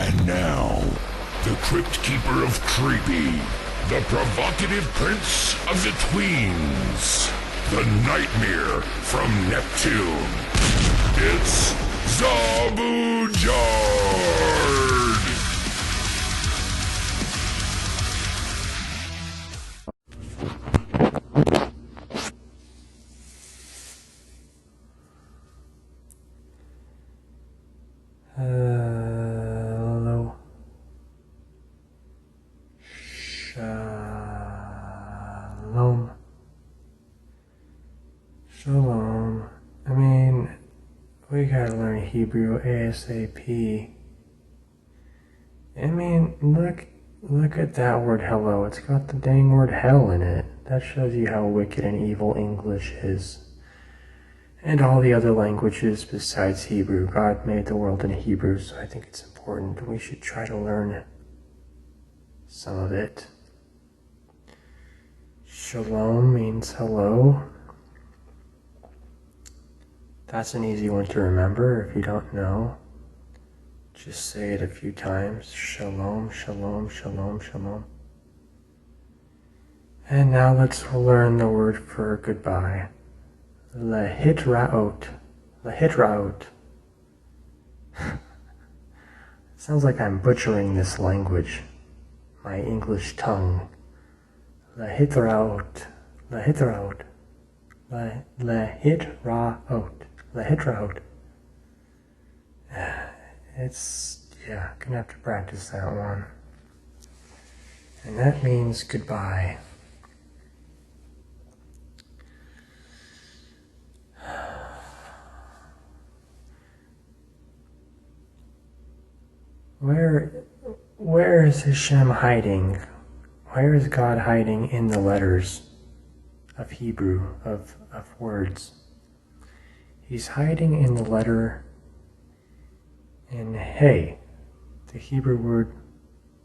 And now, the Crypt Keeper of Creepy, the provocative prince of the tweens, the nightmare from Neptune. It's Zabujard! Hello. Shalom. Shalom. I mean, we gotta learn Hebrew ASAP. I mean, look at that word hello. It's got the dang word hell in it. That shows you how wicked and evil English is. And all the other languages besides Hebrew. God made the world in Hebrew, so I think it's important. We should try to learn some of it. Shalom means hello. That's an easy one to remember if you don't know. Just say it a few times. Shalom, shalom, shalom, shalom. And now let's learn the word for goodbye. Lahitraot. Lahitraot. Sounds like I'm butchering this language. My English tongue. Lahitraot. Lahitraot. Lahitraot. Lahitraot. Gonna have to practice that one. And that means goodbye. Where is Hashem hiding? Where is God hiding in the letters of Hebrew, of words? He's hiding in the letter in Hey, the Hebrew word,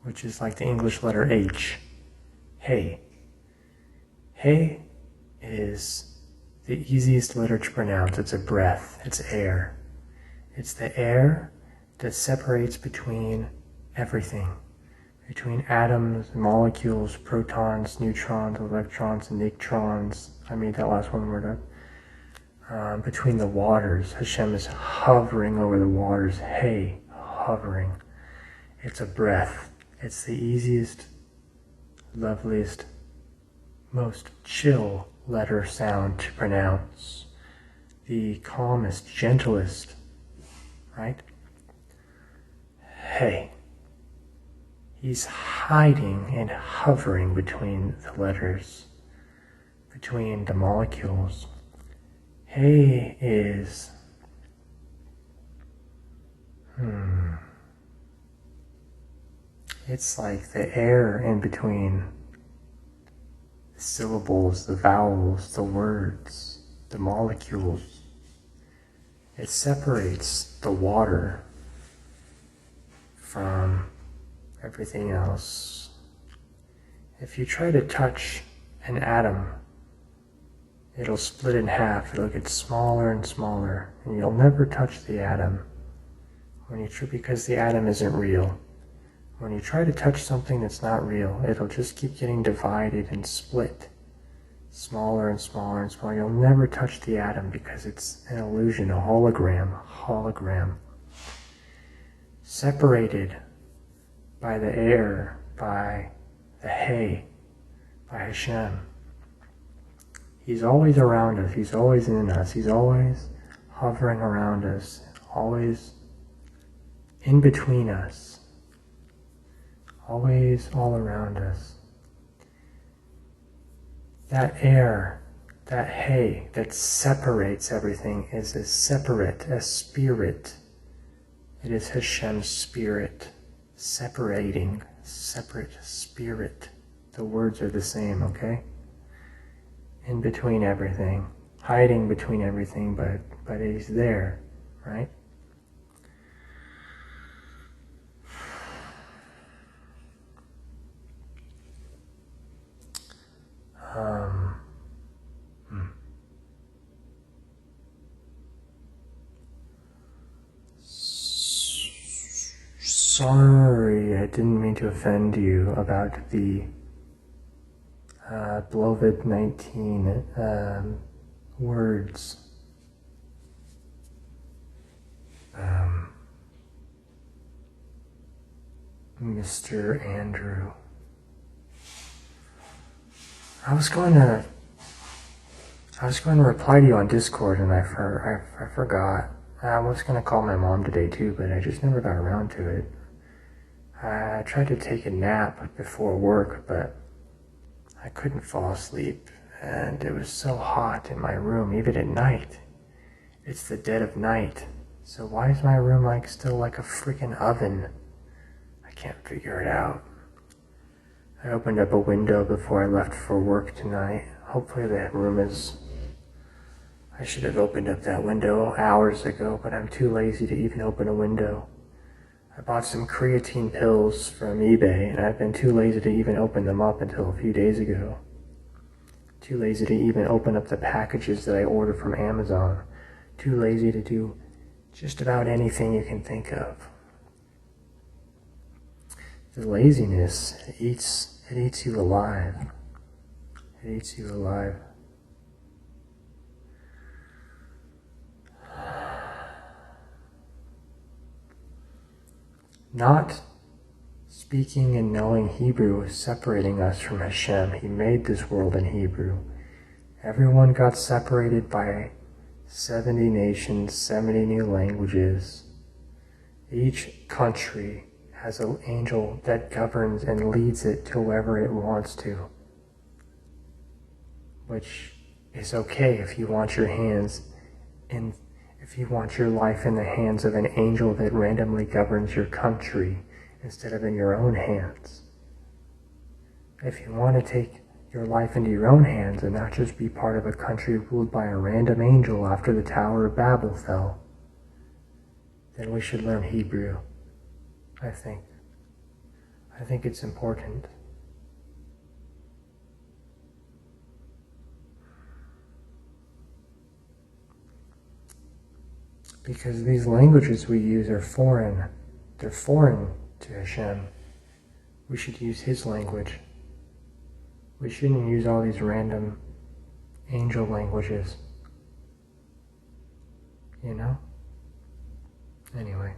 which is like the English letter H. Hey. Hey is the easiest letter to pronounce. It's a breath. It's air. It's the air that separates between everything, between atoms, molecules, protons, neutrons, electrons, and neutrons. I made that last one word up. Between the waters. Hashem is hovering over the waters. Hey, hovering. It's a breath. It's the easiest, loveliest, most chill letter sound to pronounce. The calmest, gentlest, right? Hey. He's hiding and hovering between the letters, between the molecules. Hey is it's like the air in between the syllables, the vowels, the words, the molecules. It separates the water from everything else. If you try to touch an atom, it'll split in half. It'll get smaller and smaller, and you'll never touch the atom because the atom isn't real. When you try to touch something that's not real, it'll just keep getting divided and split, smaller and smaller and smaller. You'll never touch the atom because it's an illusion, a hologram. Separated by the air, by the Hey, by Hashem. He's always around us. He's always in us. He's always hovering around us. Always in between us. Always all around us. That air, that Hey, that separates everything is as separate as spirit. It is Hashem's spirit. Separating, separate spirit. The words are the same, okay? In between everything, hiding between everything, but he's there, right? sorry. I didn't mean to offend you about the Beloved-19 words. Mr. Andrew. I was going to reply to you on Discord, and I forgot. I was going to call my mom today too, but I just never got around to it. I tried to take a nap before work, but I couldn't fall asleep, and it was so hot in my room, even at night. It's the dead of night, so why is my room still like a freaking oven? I can't figure it out. I opened up a window before I left for work tonight. Hopefully that room is... I should have opened up that window hours ago, but I'm too lazy to even open a window. I bought some creatine pills from eBay, and I've been too lazy to even open them up until a few days ago. Too lazy to even open up the packages that I ordered from Amazon. Too lazy to do just about anything you can think of. The laziness, it eats you alive. It eats you alive. Not speaking and knowing Hebrew is separating us from Hashem. He made this world in Hebrew. Everyone got separated by 70 nations, 70 new languages. Each country has an angel that governs and leads it to wherever it wants to. Which is okay if you want your life in the hands of an angel that randomly governs your country instead of in your own hands. If you want to take your life into your own hands and not just be part of a country ruled by a random angel after the Tower of Babel fell, then we should learn Hebrew, I think. I think it's important. Because these languages we use are foreign. They're foreign to Hashem. We should use His language. We shouldn't use all these random angel languages. You know? Anyway.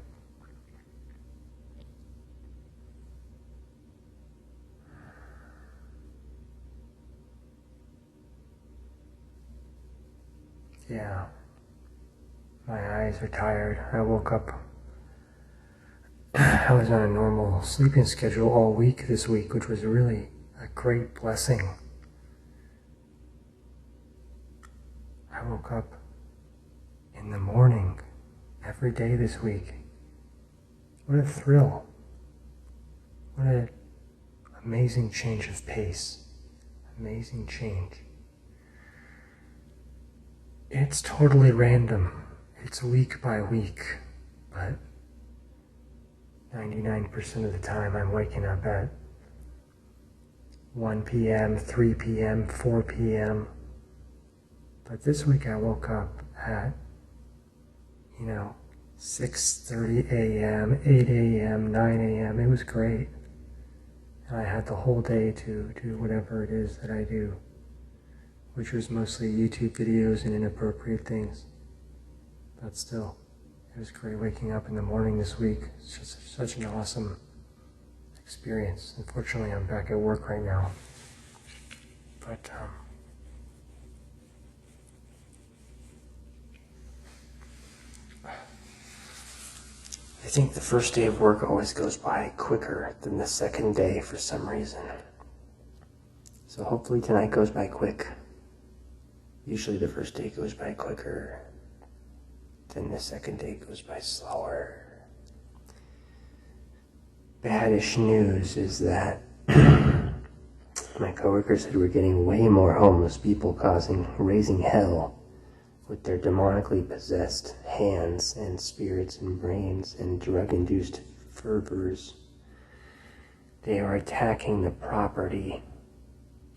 Yeah. My eyes are tired. I woke up. I was on a normal sleeping schedule all week this week, which was really a great blessing. I woke up in the morning every day this week. What a thrill. What an amazing change of pace. Amazing change. It's totally random. It's week by week, but 99% of the time I'm waking up at 1 p.m., 3 p.m., 4 p.m. But this week I woke up at, 6:30 a.m., 8 a.m., 9 a.m. It was great. And I had the whole day to do whatever it is that I do, which was mostly YouTube videos and inappropriate things. But still, it was great waking up in the morning this week. It's just such an awesome experience. Unfortunately, I'm back at work right now. But, I think the first day of work always goes by quicker than the second day for some reason. So hopefully tonight goes by quick. Usually the first day goes by quicker. Then the second day goes by slower. Baddish news is that my coworker said we're getting way more homeless people raising hell with their demonically possessed hands and spirits and brains and drug-induced fervors. They are attacking the property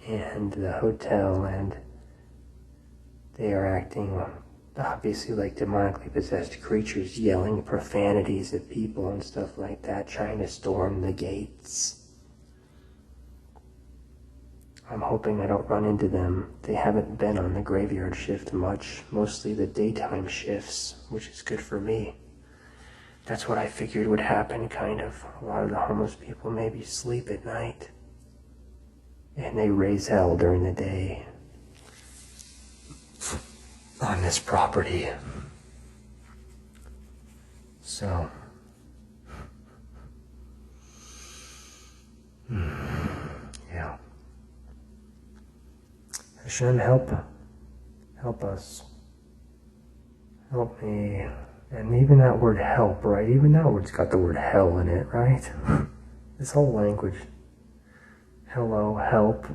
and the hotel, and they are acting obviously like demonically possessed creatures yelling profanities at people and stuff like that, trying to storm the gates. I'm hoping I don't run into them. They haven't been on the graveyard shift much, mostly the daytime shifts, which is good for me. That's what I figured would happen, kind of. A lot of the homeless people maybe sleep at night, and they raise hell during the day on this property. So, yeah. Hashem, help us. Help me. And even that word help, right? Even that word's got the word hell in it, right? This whole language. Hello, help.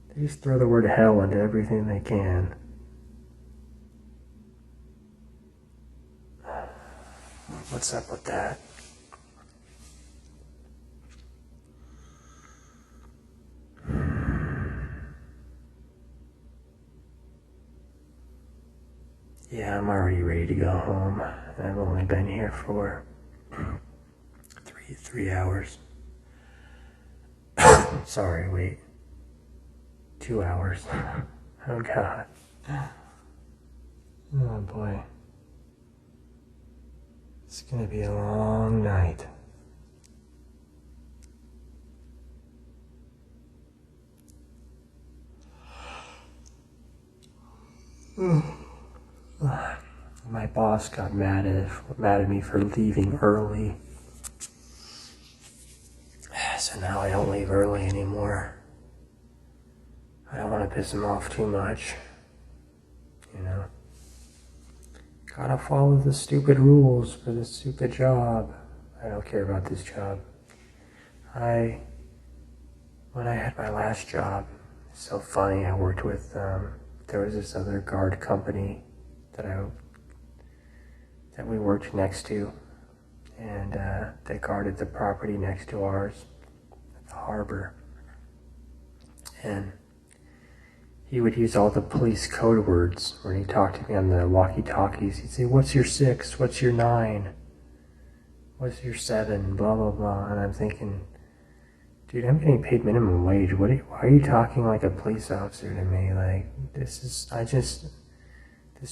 They just throw the word hell into everything they can. What's up with that? Yeah, I'm already ready to go home. I've only been here for three hours. Sorry, wait. 2 hours. Oh God. Oh boy. It's gonna be a long night. My boss got mad at me for leaving early. So now I don't leave early anymore. I don't want to piss him off too much. You know? Gotta follow the stupid rules for this stupid job. I don't care about this job. When I had my last job, it's so funny, I worked with, there was this other guard company that we worked next to, and they guarded the property next to ours at the harbor. And he would use all the police code words when he talked to me on the walkie-talkies. He'd say, "What's your 6? What's your 9? What's your 7? Blah, blah, blah." And I'm thinking, dude, I'm getting paid minimum wage. Why are you talking like a police officer to me? Like, this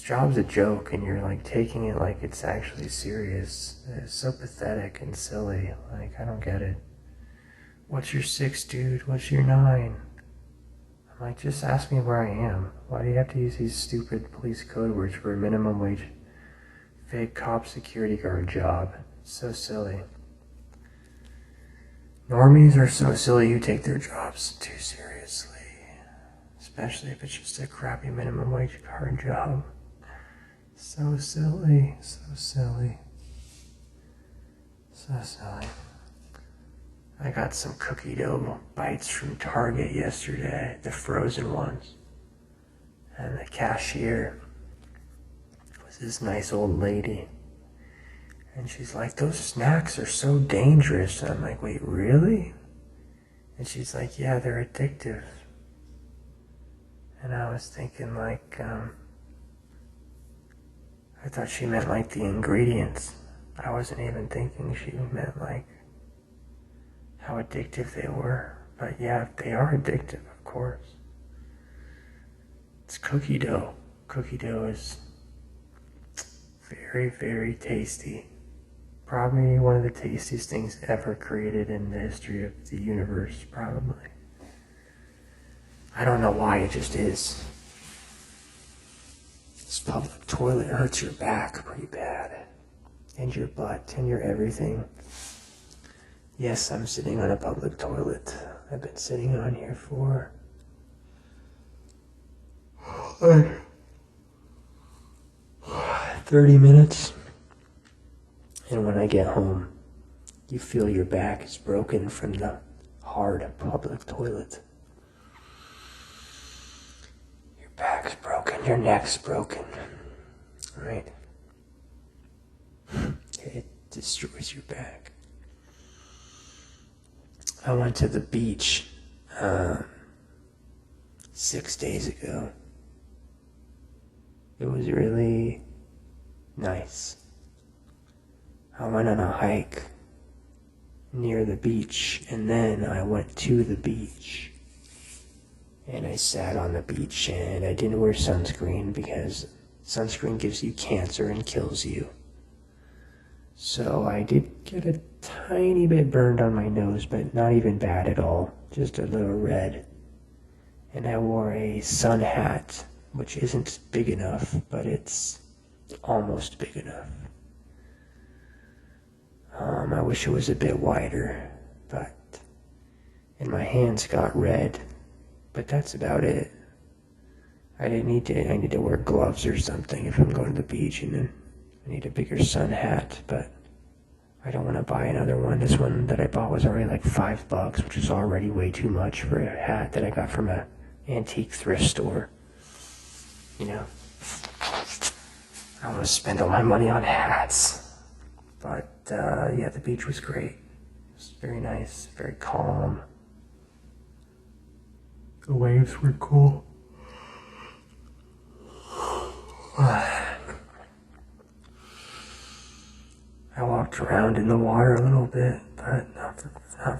job's a joke, and you're like taking it like it's actually serious. It's so pathetic and silly. Like, I don't get it. What's your 6, dude? What's your 9? I'm like, just ask me where I am. Why do you have to use these stupid police code words for a minimum wage fake cop security guard job? It's so silly. Normies are so silly who take their jobs too seriously. Especially if it's just a crappy minimum wage guard job. So silly, so silly. So silly. I got some cookie dough bites from Target yesterday, the frozen ones. And the cashier was this nice old lady. And she's like, "Those snacks are so dangerous." And I'm like, "Wait, really?" And she's like, "Yeah, they're addictive." And I was thinking like, I thought she meant like the ingredients. I wasn't even thinking she meant like how addictive they were. But yeah, they are addictive, of course. It's cookie dough. Cookie dough is very, very tasty. Probably one of the tastiest things ever created in the history of the universe, probably. I don't know why, it just is. This public toilet hurts your back pretty bad. And your butt, and your everything. Yes, I'm sitting on a public toilet. I've been sitting on here for 30 minutes. And when I get home, you feel your back is broken from the hard public toilet. Your back's broken, your neck's broken, right? It destroys your back. I went to the beach 6 days ago. It was really nice. I went on a hike near the beach, and then I went to the beach. And I sat on the beach, and I didn't wear sunscreen because sunscreen gives you cancer and kills you. So I did get a tiny bit burned on my nose, but not even bad at all, just a little red. And I wore a sun hat, which isn't big enough, but it's almost big enough. I wish it was a bit wider, and my hands got red, but that's about it. I need to wear gloves or something if I'm going to the beach, and then I need a bigger sun hat, but I don't want to buy another one. This one that I bought was already like $5, which is already way too much for a hat that I got from an antique thrift store. You know, I don't want to spend all my money on hats. But, yeah, the beach was great. It was very nice, very calm. The waves were cool. I walked around in the water a little bit, but not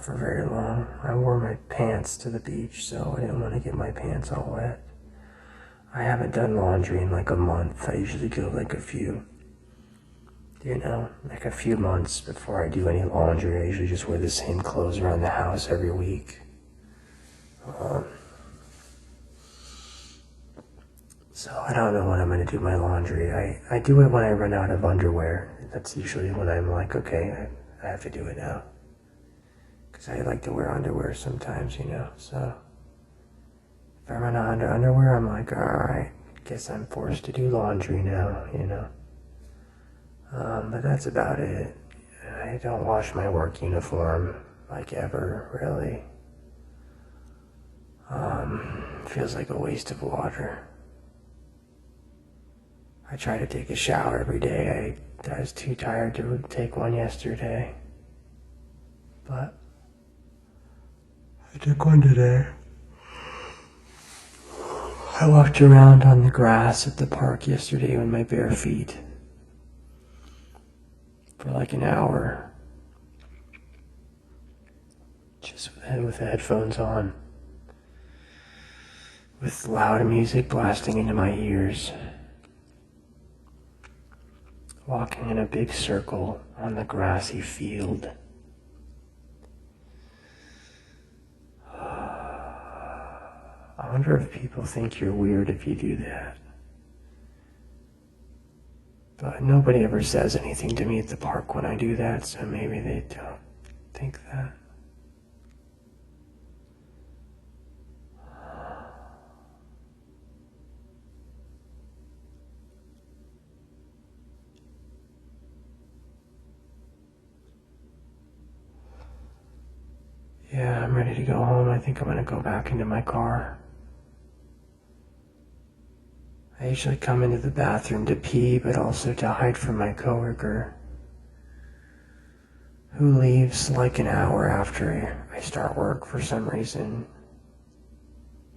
for very long. I wore my pants to the beach, so I didn't want to get my pants all wet. I haven't done laundry in like a month. I usually go like a few months before I do any laundry. I usually just wear the same clothes around the house every week. So I don't know when I'm going to do my laundry. I do it when I run out of underwear. That's usually when I'm like, okay, I have to do it now. Because I like to wear underwear sometimes, So if I run out of underwear, I'm like, alright, guess I'm forced to do laundry now, But that's about it. I don't wash my work uniform, like ever, really. Feels like a waste of water. I try to take a shower every day. I was too tired to take one yesterday. But I took one today. I walked around on the grass at the park yesterday with my bare feet for like an hour, just with the headphones on, with loud music blasting into my ears, walking in a big circle on the grassy field. I wonder if people think you're weird if you do that. But nobody ever says anything to me at the park when I do that, so maybe they don't think that. Yeah, I'm ready to go home. I think I'm going to go back into my car. I usually come into the bathroom to pee, but also to hide from my coworker, who leaves like an hour after I start work for some reason.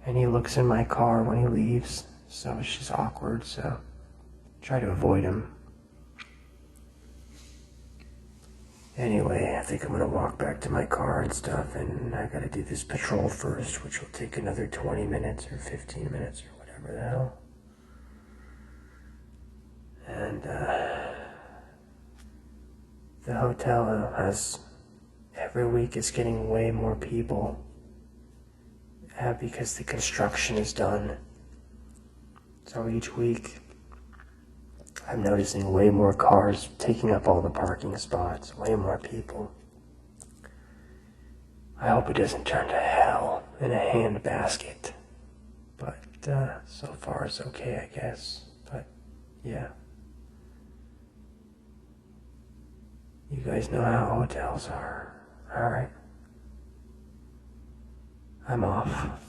And he looks in my car when he leaves, so it's just awkward, so try to avoid him. Anyway, I think I'm going to walk back to my car and stuff, and I got to do this patrol first, which will take another 20 minutes or 15 minutes or whatever the hell. And the hotel has, every week it's getting way more people because the construction is done. So each week I'm noticing way more cars taking up all the parking spots, way more people. I hope it doesn't turn to hell in a handbasket. But so far it's okay, I guess. But yeah. You guys know how hotels are. Alright. I'm off.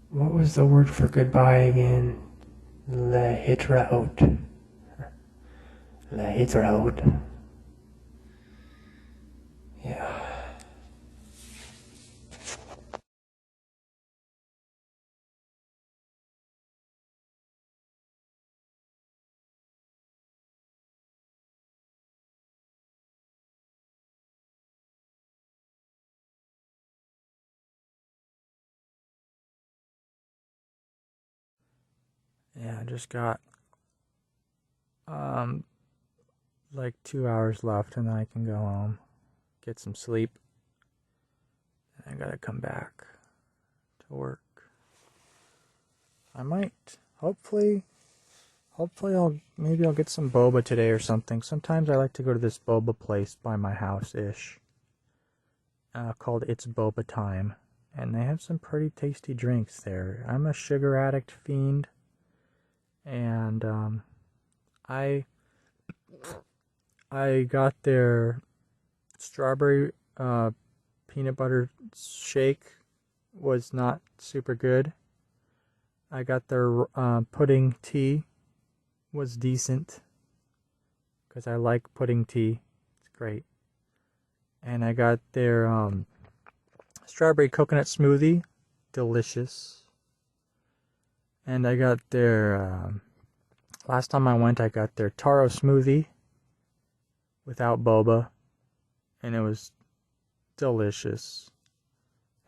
What was the word for goodbye again? Lehitraot. Lehitraot. Yeah. Yeah, I just got like 2 hours left, and then I can go home, get some sleep. I gotta come back to work. I might, hopefully maybe I'll get some boba today or something. Sometimes I like to go to this boba place by my house-ish, called It's Boba Time, and they have some pretty tasty drinks there. I'm a sugar addict fiend, and I got their strawberry peanut butter shake, was not super good. I got their pudding tea, was decent, because I like pudding tea. It's great. And I got their strawberry coconut smoothie, delicious. And I got their last time I went, I got their taro smoothie without boba, and it was delicious.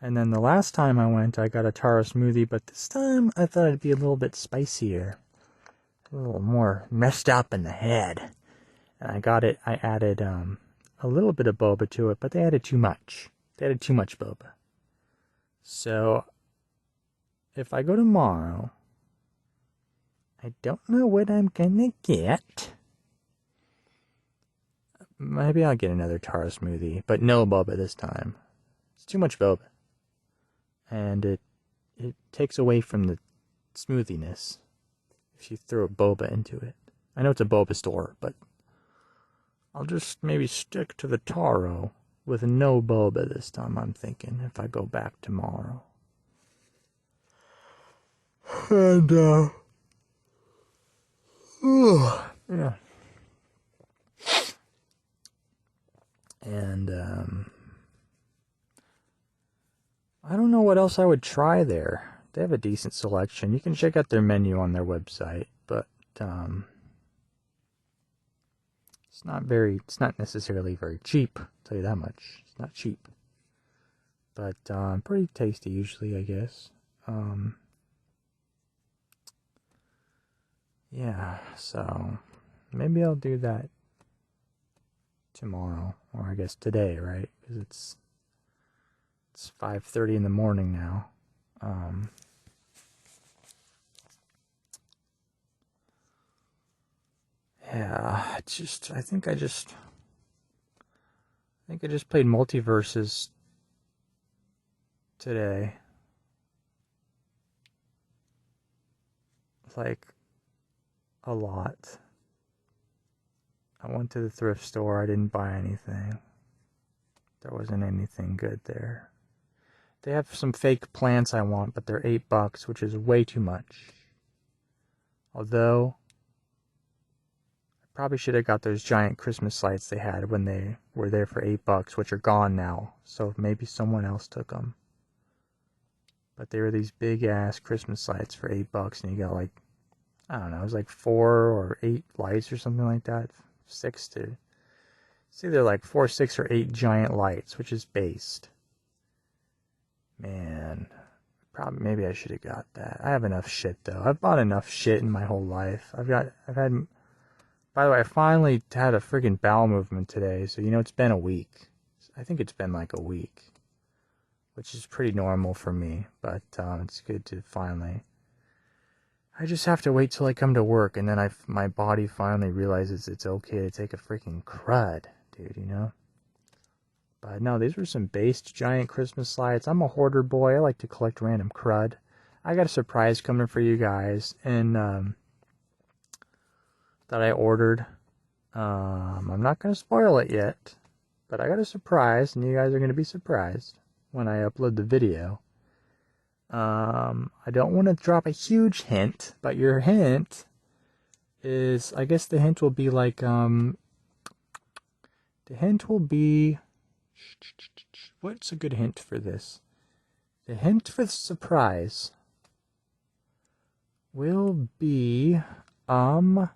And then the last time I went, I got a taro smoothie, but this time I thought it'd be a little bit spicier, a little more messed up in the head. And I added a little bit of boba to it, but they added too much. They added too much boba. So if I go tomorrow, I don't know what I'm gonna get. Maybe I'll get another taro smoothie, but no boba this time. It's too much boba. And it takes away from the smoothiness if you throw a boba into it. I know it's a boba store, but I'll just maybe stick to the taro with no boba this time, I'm thinking, if I go back tomorrow. And, yeah. And, I don't know what else I would try there. They have a decent selection. You can check out their menu on their website, but it's not necessarily very cheap, I'll tell you that much. It's not cheap. But pretty tasty usually, I guess. Yeah, so maybe I'll do that tomorrow, or I guess today, right? Because it's 5:30 in the morning now. Yeah, I think I just played Multiverses today. Like, a lot. I went to the thrift store, I didn't buy anything. There wasn't anything good there. They have some fake plants I want, but they're $8, which is way too much. Although, I probably should have got those giant Christmas lights they had when they were there for $8, which are gone now. So maybe someone else took them. But they were these big ass Christmas lights for $8, and you got like, I don't know, it was like 4 or 8 lights or something like that. It's either like 4, 6, or 8 giant lights, which is based. Man, maybe I should have got that. I have enough shit though. I've bought enough shit in my whole life. By the way, I finally had a friggin' bowel movement today, so it's been a week. I think it's been like a week, which is pretty normal for me, but it's good to finally. I just have to wait till I come to work, and then my body finally realizes it's okay to take a freaking crud, dude, But no, these were some based giant Christmas lights. I'm a hoarder boy. I like to collect random crud. I got a surprise coming for you guys, and that I ordered. I'm not going to spoil it yet, but I got a surprise, and you guys are going to be surprised when I upload the video. I don't want to drop a huge hint, but your hint is, I guess the hint will be like, what's a good hint for this? The hint for the surprise will be, high-heeled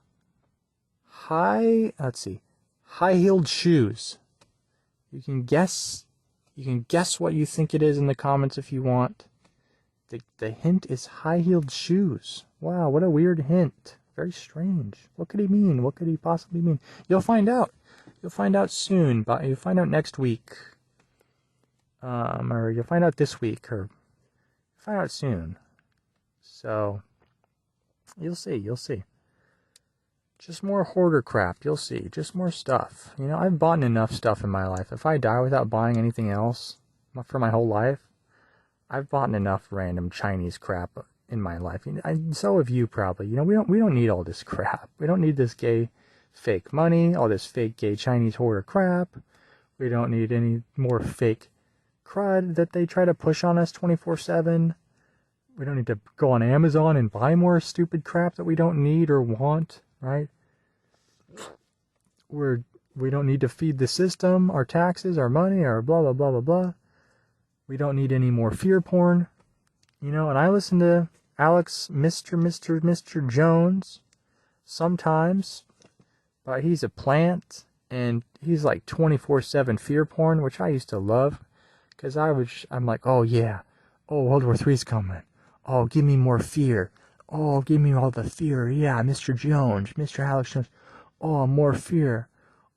shoes. You can guess what you think it is in the comments if you want. The hint is high-heeled shoes. Wow, what a weird hint. Very strange. What could he mean? What could he possibly mean? You'll find out. You'll find out soon, but you'll find out next week. Or you'll find out this week, or find out soon. So, you'll see. Just more hoarder crap, you'll see. Just more stuff. You know, I've bought enough stuff in my life. If I die without buying anything else for my whole life, I've bought enough random Chinese crap in my life. And so have you probably. You know, we don't need all this crap. We don't need this gay fake money, all this fake gay Chinese hoarder crap. We don't need any more fake crud that they try to push on us 24/7. We don't need to go on Amazon and buy more stupid crap that we don't need or want, right? We don't need to feed the system, our taxes, our money, our blah, blah, blah, blah, blah. We don't need any more fear porn. You know, and I listen to Alex, Mr. Jones sometimes, but he's a plant, and he's like 24/7 fear porn, which I used to love, because I'm like, oh yeah, oh, World War III's coming. Oh, give me more fear. Oh, give me all the fear. Yeah, Mr. Jones, Mr. Alex Jones. Oh, more fear.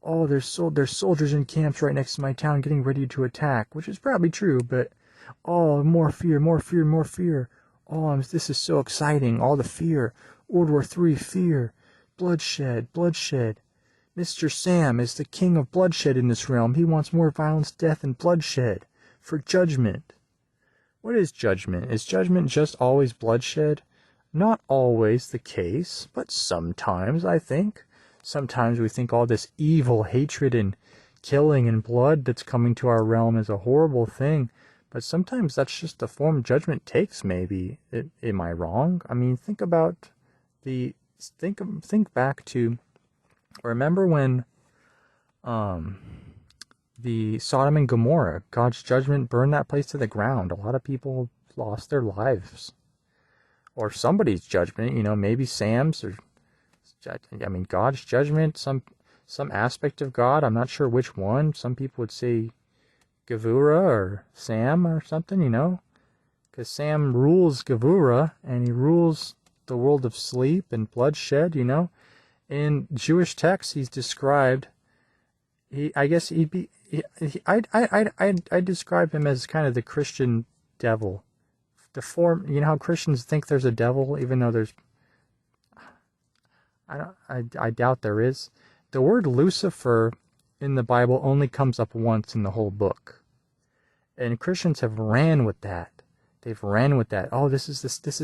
Oh, there's soldiers in camps right next to my town getting ready to attack, which is probably true, but oh, more fear, more fear, more fear. Oh, this is so exciting. All the fear. World War III fear. Bloodshed, bloodshed. Mr. Sam is the king of bloodshed in this realm. He wants more violence, death, and bloodshed for judgment. What is judgment? Is judgment just always bloodshed? Not always the case, but sometimes, I think. Sometimes we think all this evil, hatred, and killing and blood that's coming to our realm is a horrible thing. But sometimes that's just the form judgment takes, maybe. Am I wrong? I mean, think back to, remember when the Sodom and Gomorrah, God's judgment burned that place to the ground. A lot of people lost their lives. Or somebody's judgment, you know, maybe Sam's, or, I mean, God's judgment, some aspect of God, I'm not sure which one. Some people would say Gevurah or Sam or something, you know, because Sam rules Gevurah, and he rules the world of sleep and bloodshed, you know. In Jewish texts, he's described, I describe him as kind of the Christian devil. The form, you know how Christians think there's a devil, even though there's, I doubt there is. The word Lucifer in the Bible only comes up once in the whole book, and Christians have ran with that. They've ran with that. Oh, this is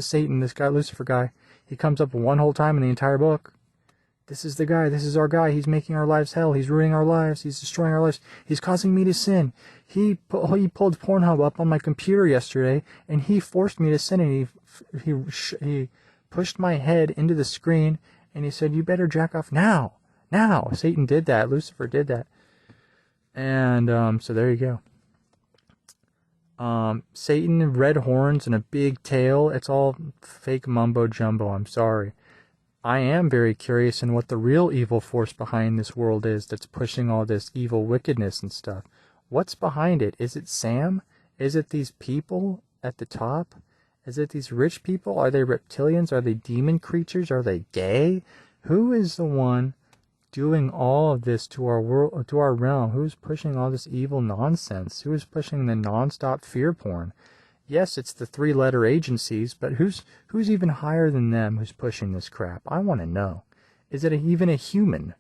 Satan, this guy, Lucifer guy. He comes up one whole time in the entire book. This is the guy. This is our guy. He's making our lives hell. He's ruining our lives. He's destroying our lives. He's causing me to sin. He pulled Pornhub up on my computer yesterday, and he forced me to sin. And he pushed my head into the screen, and he said, "You better jack off now. Now." Satan did that. Lucifer did that. And so there you go. Satan, red horns and a big tail. It's all fake mumbo jumbo. I'm sorry. I am very curious in what the real evil force behind this world is that's pushing all this evil wickedness and stuff. What's behind it? Is it Sam? Is it these people at the top? Is it these rich people? Are they reptilians? Are they demon creatures? Are they gay? Who is the one doing all of this to our world, to our realm? Who's pushing all this evil nonsense? Who is pushing the nonstop fear porn? Yes, it's the 3-letter agencies, but who's even higher than them who's pushing this crap? I want to know. Is it even a human?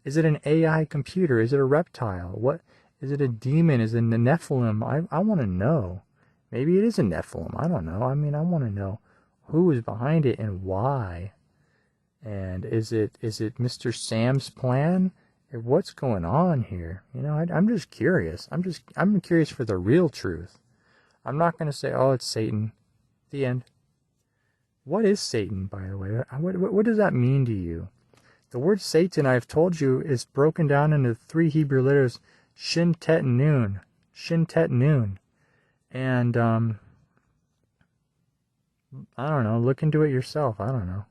Is it an AI computer? Is it a reptile? What? Is it a demon? Is it a Nephilim? I want to know. Maybe it is a Nephilim. I don't know. I mean, I want to know who is behind it and why. And is it Mr. Sam's plan? What's going on here? You know, I'm just curious. I'm curious for the real truth. I'm not going to say, oh, it's Satan. The end. What is Satan, by the way? What does that mean to you? The word Satan, I've told you, is broken down into 3 Hebrew letters, Shin, Tet, and Nun. Shin, Tet, Nun. And, I don't know. Look into it yourself. I don't know.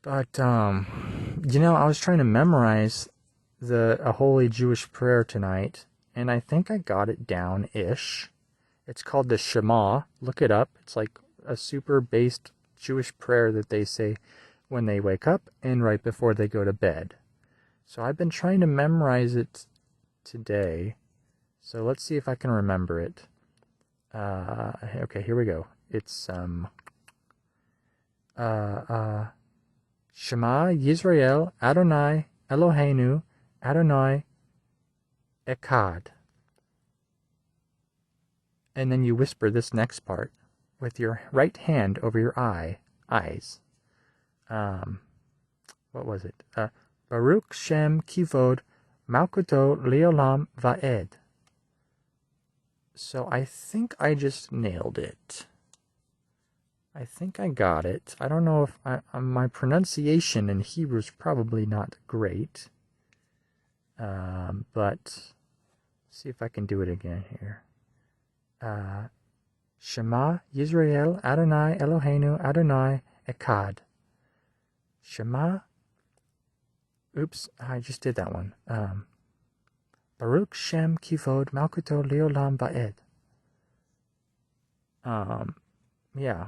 But, you know, I was trying to memorize a holy Jewish prayer tonight, and I think I got it down-ish. It's called the Shema. Look it up. It's like a super based Jewish prayer that they say when they wake up and right before they go to bed. So I've been trying to memorize it today. So let's see if I can remember it. Okay, here we go. It's Shema Yisrael Adonai Eloheinu Adonai Echad. And then you whisper this next part with your right hand over your eyes. What was it? Baruch Shem Kivod Malkuto Leolam Vaed. So I think I just nailed it. I think I got it. I don't know if my pronunciation in Hebrew is probably not great. But see if I can do it again here. Shema Yisrael Adonai Eloheinu Adonai Echad. Shema. Oops, I just did that one. Baruch Shem Kivod Malkuto Leolam Vaed. Yeah.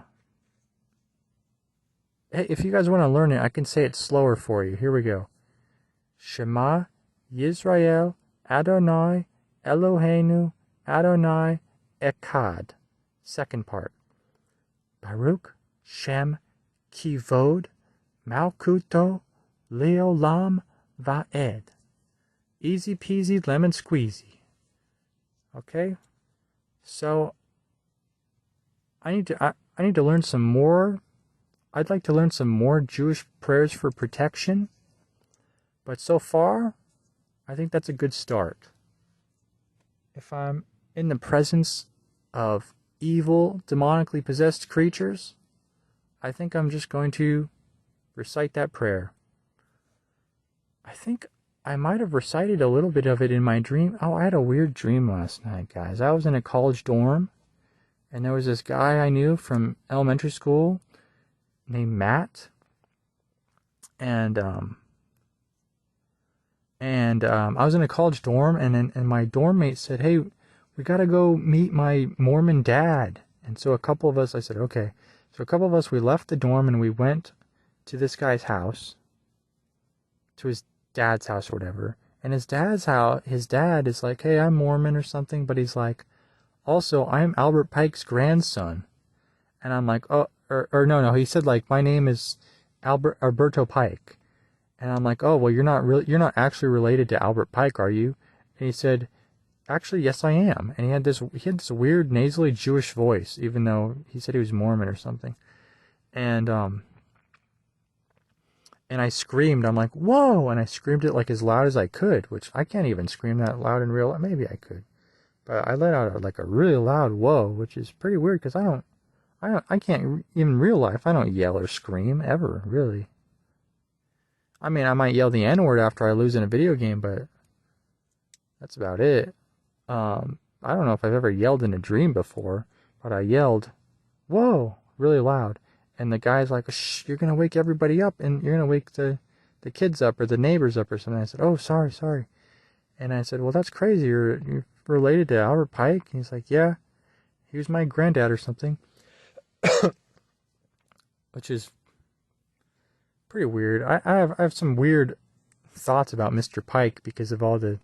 Hey, if you guys want to learn it, I can say it slower for you. Here we go. Shema Yisrael Adonai Eloheinu Adonai Echad. Second part. Baruch Shem Kivod Malkuto Leolam Vaed. Easy peasy lemon squeezy. Okay? So I need to learn some more. I'd like to learn some more Jewish prayers for protection. But so far, I think that's a good start. If I'm in the presence of evil, demonically possessed creatures, I think I'm just going to recite that prayer. I think I might have recited a little bit of it in my dream. Oh, I had a weird dream last night, guys. I was in a college dorm, and there was this guy I knew from elementary school named Matt. And I was in a college dorm, and my dorm mate said, "Hey, we got to go meet my Mormon dad." And so a couple of us, I said, okay. So a couple of us, we left the dorm and we went to this guy's house, to his dad's house or whatever. And his dad's house, his dad is like, "Hey, I'm Mormon or something," but he's like, "Also, I'm Albert Pike's grandson." And I'm like, "Oh, or no, he said like, my name is Alberto Pike." And I'm like, "Oh, well, you're not actually related to Albert Pike, are you?" And he said, "Actually, yes, I am." And he had this weird nasally Jewish voice, even though he said he was Mormon or something. And I screamed. I'm like, "Whoa!" And I screamed it like as loud as I could, which I can't even scream that loud in real life. Maybe I could, but I let out like a really loud whoa, which is pretty weird because I can't even in real life. I don't yell or scream ever, really. I mean, I might yell the N-word after I lose in a video game, but that's about it. I don't know if I've ever yelled in a dream before, but I yelled, "Whoa," really loud. And the guy's like, "Shh, you're going to wake everybody up, and you're going to wake the kids up or the neighbors up or something." I said, "Oh, sorry. And I said, "Well, that's crazy. You're related to Albert Pike?" And he's like, "Yeah, he was my granddad or something." Which is pretty weird. I have some weird thoughts about Mr. Pike because of all the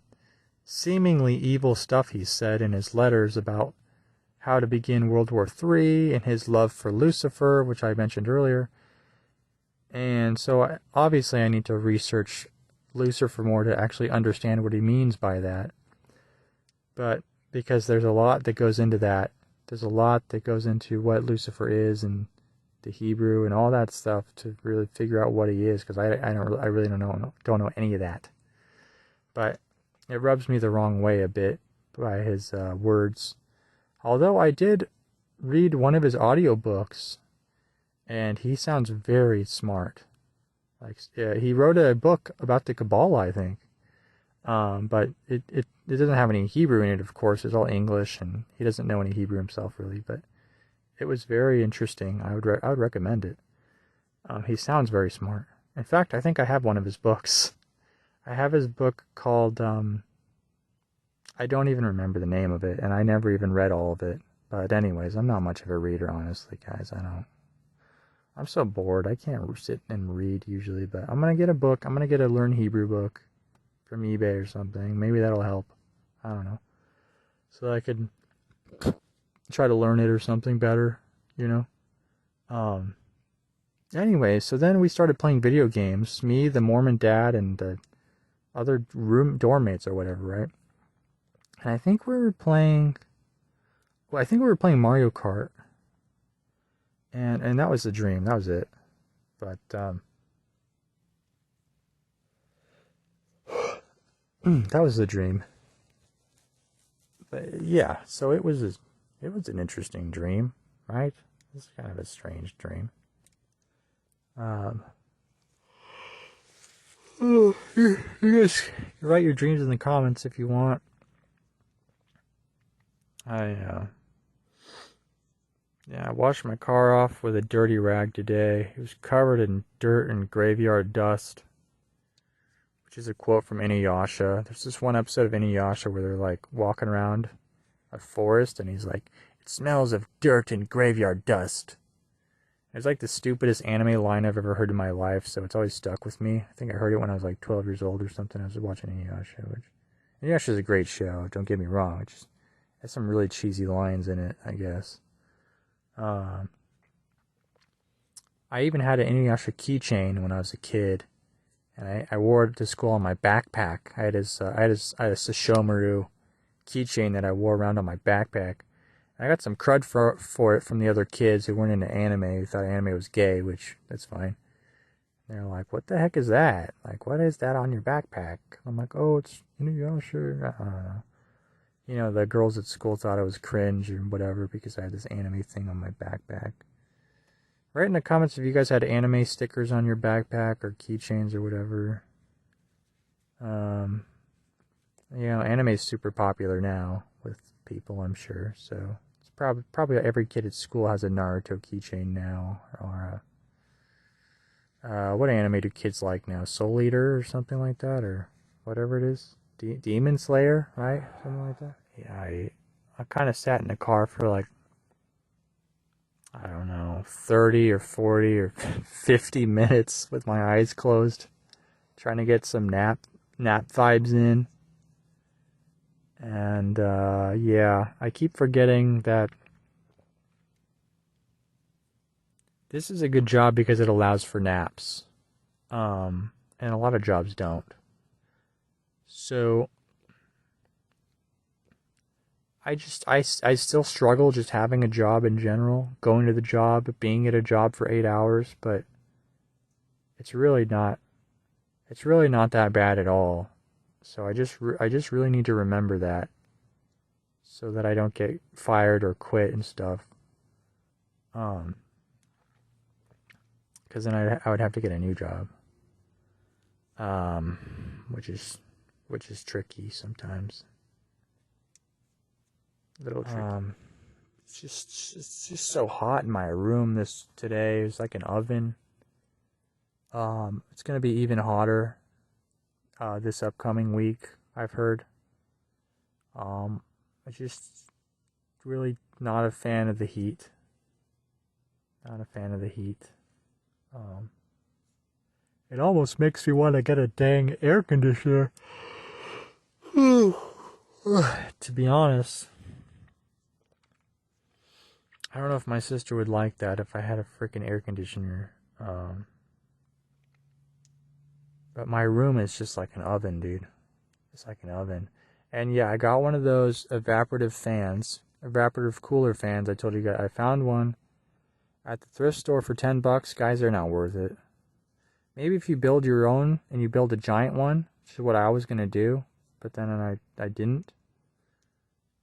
seemingly evil stuff he said in his letters about how to begin World War III and his love for Lucifer, which I mentioned earlier. And so obviously I need to research Lucifer more to actually understand what he means by that. But because there's a lot that goes into that. There's a lot that goes into what Lucifer is and the Hebrew and all that stuff to really figure out what he is, because I really don't know any of that. But it rubs me the wrong way a bit by his words. Although I did read one of his audiobooks, and he sounds very smart. Like, yeah, he wrote a book about the Kabbalah, I think. But it doesn't have any Hebrew in it, of course. It's all English, and he doesn't know any Hebrew himself, really. But it was very interesting. I would recommend it. He sounds very smart. In fact, I think I have one of his books. I have his book called, I don't even remember the name of it, and I never even read all of it. But anyways, I'm not much of a reader, honestly, guys. I'm so bored. I can't sit and read usually, but I'm going to get a book. I'm going to get a Learn Hebrew book from eBay or something. Maybe that'll help. I don't know. So I could try to learn it or something better, you know? Anyway, so then we started playing video games. Me, the Mormon dad, and the other dorm mates or whatever, right? And I think we were playing Mario Kart. And that was the dream. That was it. But that was the dream. But yeah, so it was an interesting dream, right? It's kind of a strange dream. You guys write your dreams in the comments if you want. I washed my car off with a dirty rag today. It was covered in dirt and graveyard dust, which is a quote from Inuyasha. There's this one episode of Inuyasha where they're like walking around a forest and he's like, "It smells of dirt and graveyard dust." It's like the stupidest anime line I've ever heard in my life, so it's always stuck with me. I think I heard it when I was like 12 years old or something. I was watching Inuyasha, which Inuyasha is a great show, don't get me wrong. It just has some really cheesy lines in it, I guess. I even had an Inuyasha keychain when I was a kid, and I wore it to school on my backpack. I had a Sesshomaru keychain that I wore around on my backpack. I got some crud for it from the other kids who weren't into anime, who thought anime was gay, which, that's fine. They're like, "What the heck is that? Like, what is that on your backpack?" I'm like, "Oh, it's Inuyasha." I don't know. You know, the girls at school thought I was cringe or whatever because I had this anime thing on my backpack. Write in the comments if you guys had anime stickers on your backpack or keychains or whatever. You know, anime is super popular now with people, I'm sure, so... Probably every kid at school has a Naruto keychain now, or what anime do kids like now? Soul Eater or something like that, or whatever it is. Demon Slayer, right? Something like that. Yeah, I kind of sat in the car for like, I don't know, 30 or 40 or 50 minutes with my eyes closed, trying to get some nap vibes in. And, yeah, I keep forgetting that this is a good job because it allows for naps. And a lot of jobs don't. So, I still struggle just having a job in general, going to the job, being at a job for 8 hours, but it's really not that bad at all. So I just really need to remember that, so that I don't get fired or quit and stuff. Because then I would have to get a new job. Which is tricky sometimes. A little tricky. It's just so hot in my room today. It's like an oven. It's gonna be even hotter this upcoming week, I've heard. I'm just really not a fan of the heat. It almost makes me want to get a dang air conditioner. To be honest. I don't know if my sister would like that if I had a freaking air conditioner. But my room is just like an oven, dude. It's like an oven. And yeah, I got one of those evaporative cooler fans. I told you guys, I found one at the thrift store for $10. Guys, they're not worth it. Maybe if you build your own and you build a giant one, which is what I was going to do, but then I didn't.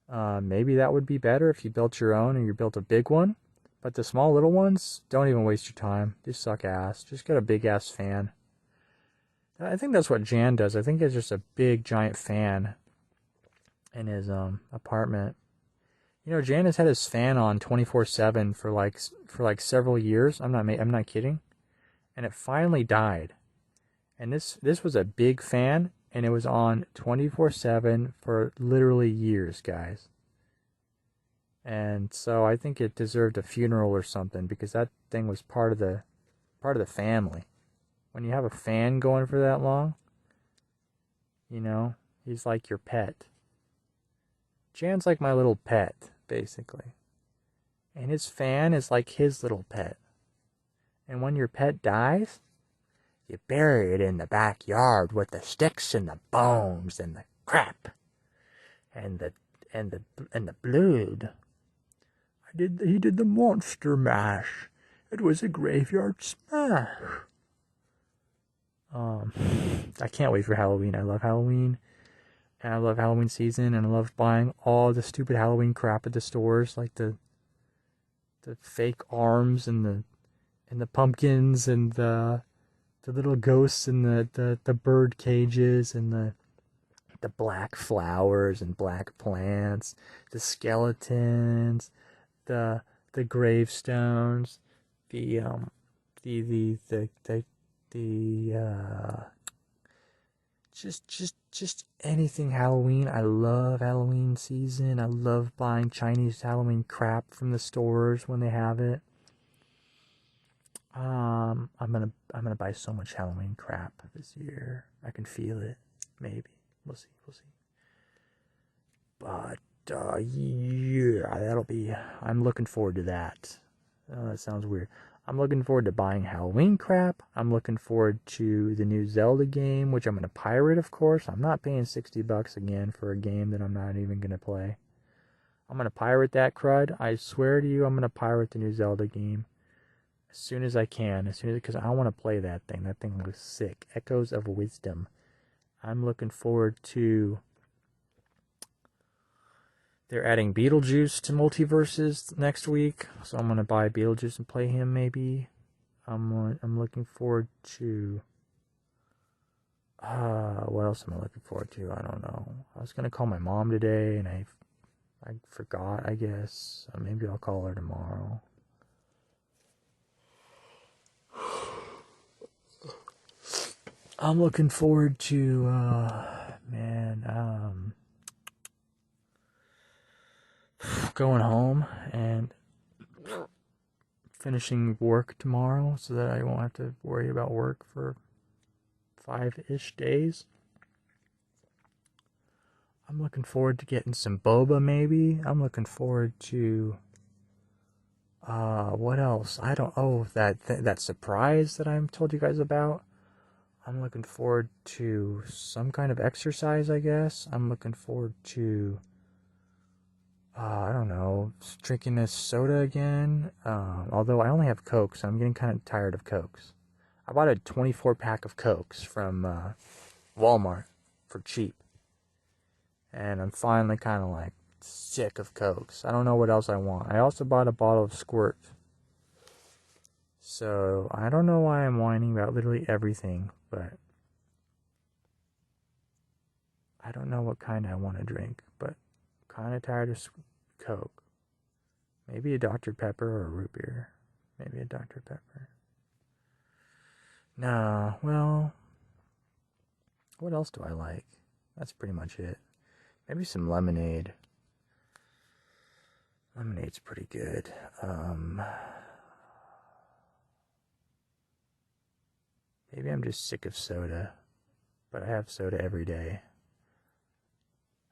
Maybe that would be better if you built your own and you built a big one. But the small little ones, don't even waste your time. They suck ass. Just get a big ass fan. I think that's what Jan does. I think it's just a big giant fan in his apartment. You know, Jan has had his fan on 24/7 for like several years. I'm not kidding. And it finally died. And this was a big fan, and it was on 24/7 for literally years, guys. And so I think it deserved a funeral or something, because that thing was part of the family. When you have a fan going for that long, you know, he's like your pet. Jan's like my little pet, basically. And his fan is like his little pet. And when your pet dies, you bury it in the backyard with the sticks and the bones and the crap and the blood. He did the monster mash. It was a graveyard smash. I can't wait for Halloween. I love Halloween. And I love Halloween season, and I love buying all the stupid Halloween crap at the stores, like the fake arms and the pumpkins and the little ghosts and the bird cages and the black flowers and black plants, the skeletons, the gravestones, just anything Halloween. I love Halloween season. I love buying Chinese Halloween crap from the stores when they have it. I'm gonna buy so much Halloween crap this year. I can feel it. Maybe we'll see. But yeah, that'll be. I'm looking forward to that. That sounds weird. I'm looking forward to buying Halloween crap. I'm looking forward to the new Zelda game, which I'm going to pirate, of course. I'm not paying $60 again for a game that I'm not even going to play. I'm going to pirate that crud. I swear to you, I'm going to pirate the new Zelda game as soon as I can. Because I want to play that thing. That thing looks sick. Echoes of Wisdom. I'm looking forward to... They're adding Beetlejuice to Multiverses next week, so I'm gonna buy Beetlejuice and play him. Maybe I'm looking forward to. What else am I looking forward to? I don't know. I was gonna call my mom today, and I forgot. I guess maybe I'll call her tomorrow. I'm looking forward to going home and finishing work tomorrow so that I won't have to worry about work for 5-ish days. I'm looking forward to getting some boba, maybe. I'm looking forward to what else? That surprise that I told you guys about. I'm looking forward to some kind of exercise, I guess. I'm looking forward to I don't know, drinking a soda again. Although I only have Coke, so I'm getting kind of tired of Cokes. I bought a 24-pack of Cokes from Walmart for cheap. And I'm finally kind of like sick of Cokes. I don't know what else I want. I also bought a bottle of Squirt. So I don't know why I'm whining about literally everything, but I don't know what kind I want to drink, but kind of tired of Coke. Maybe a Dr. Pepper or a root beer. Maybe a Dr. Pepper. Nah, well, what else do I like? That's pretty much it. Maybe some lemonade. Lemonade's pretty good. Maybe I'm just sick of soda, but I have soda every day.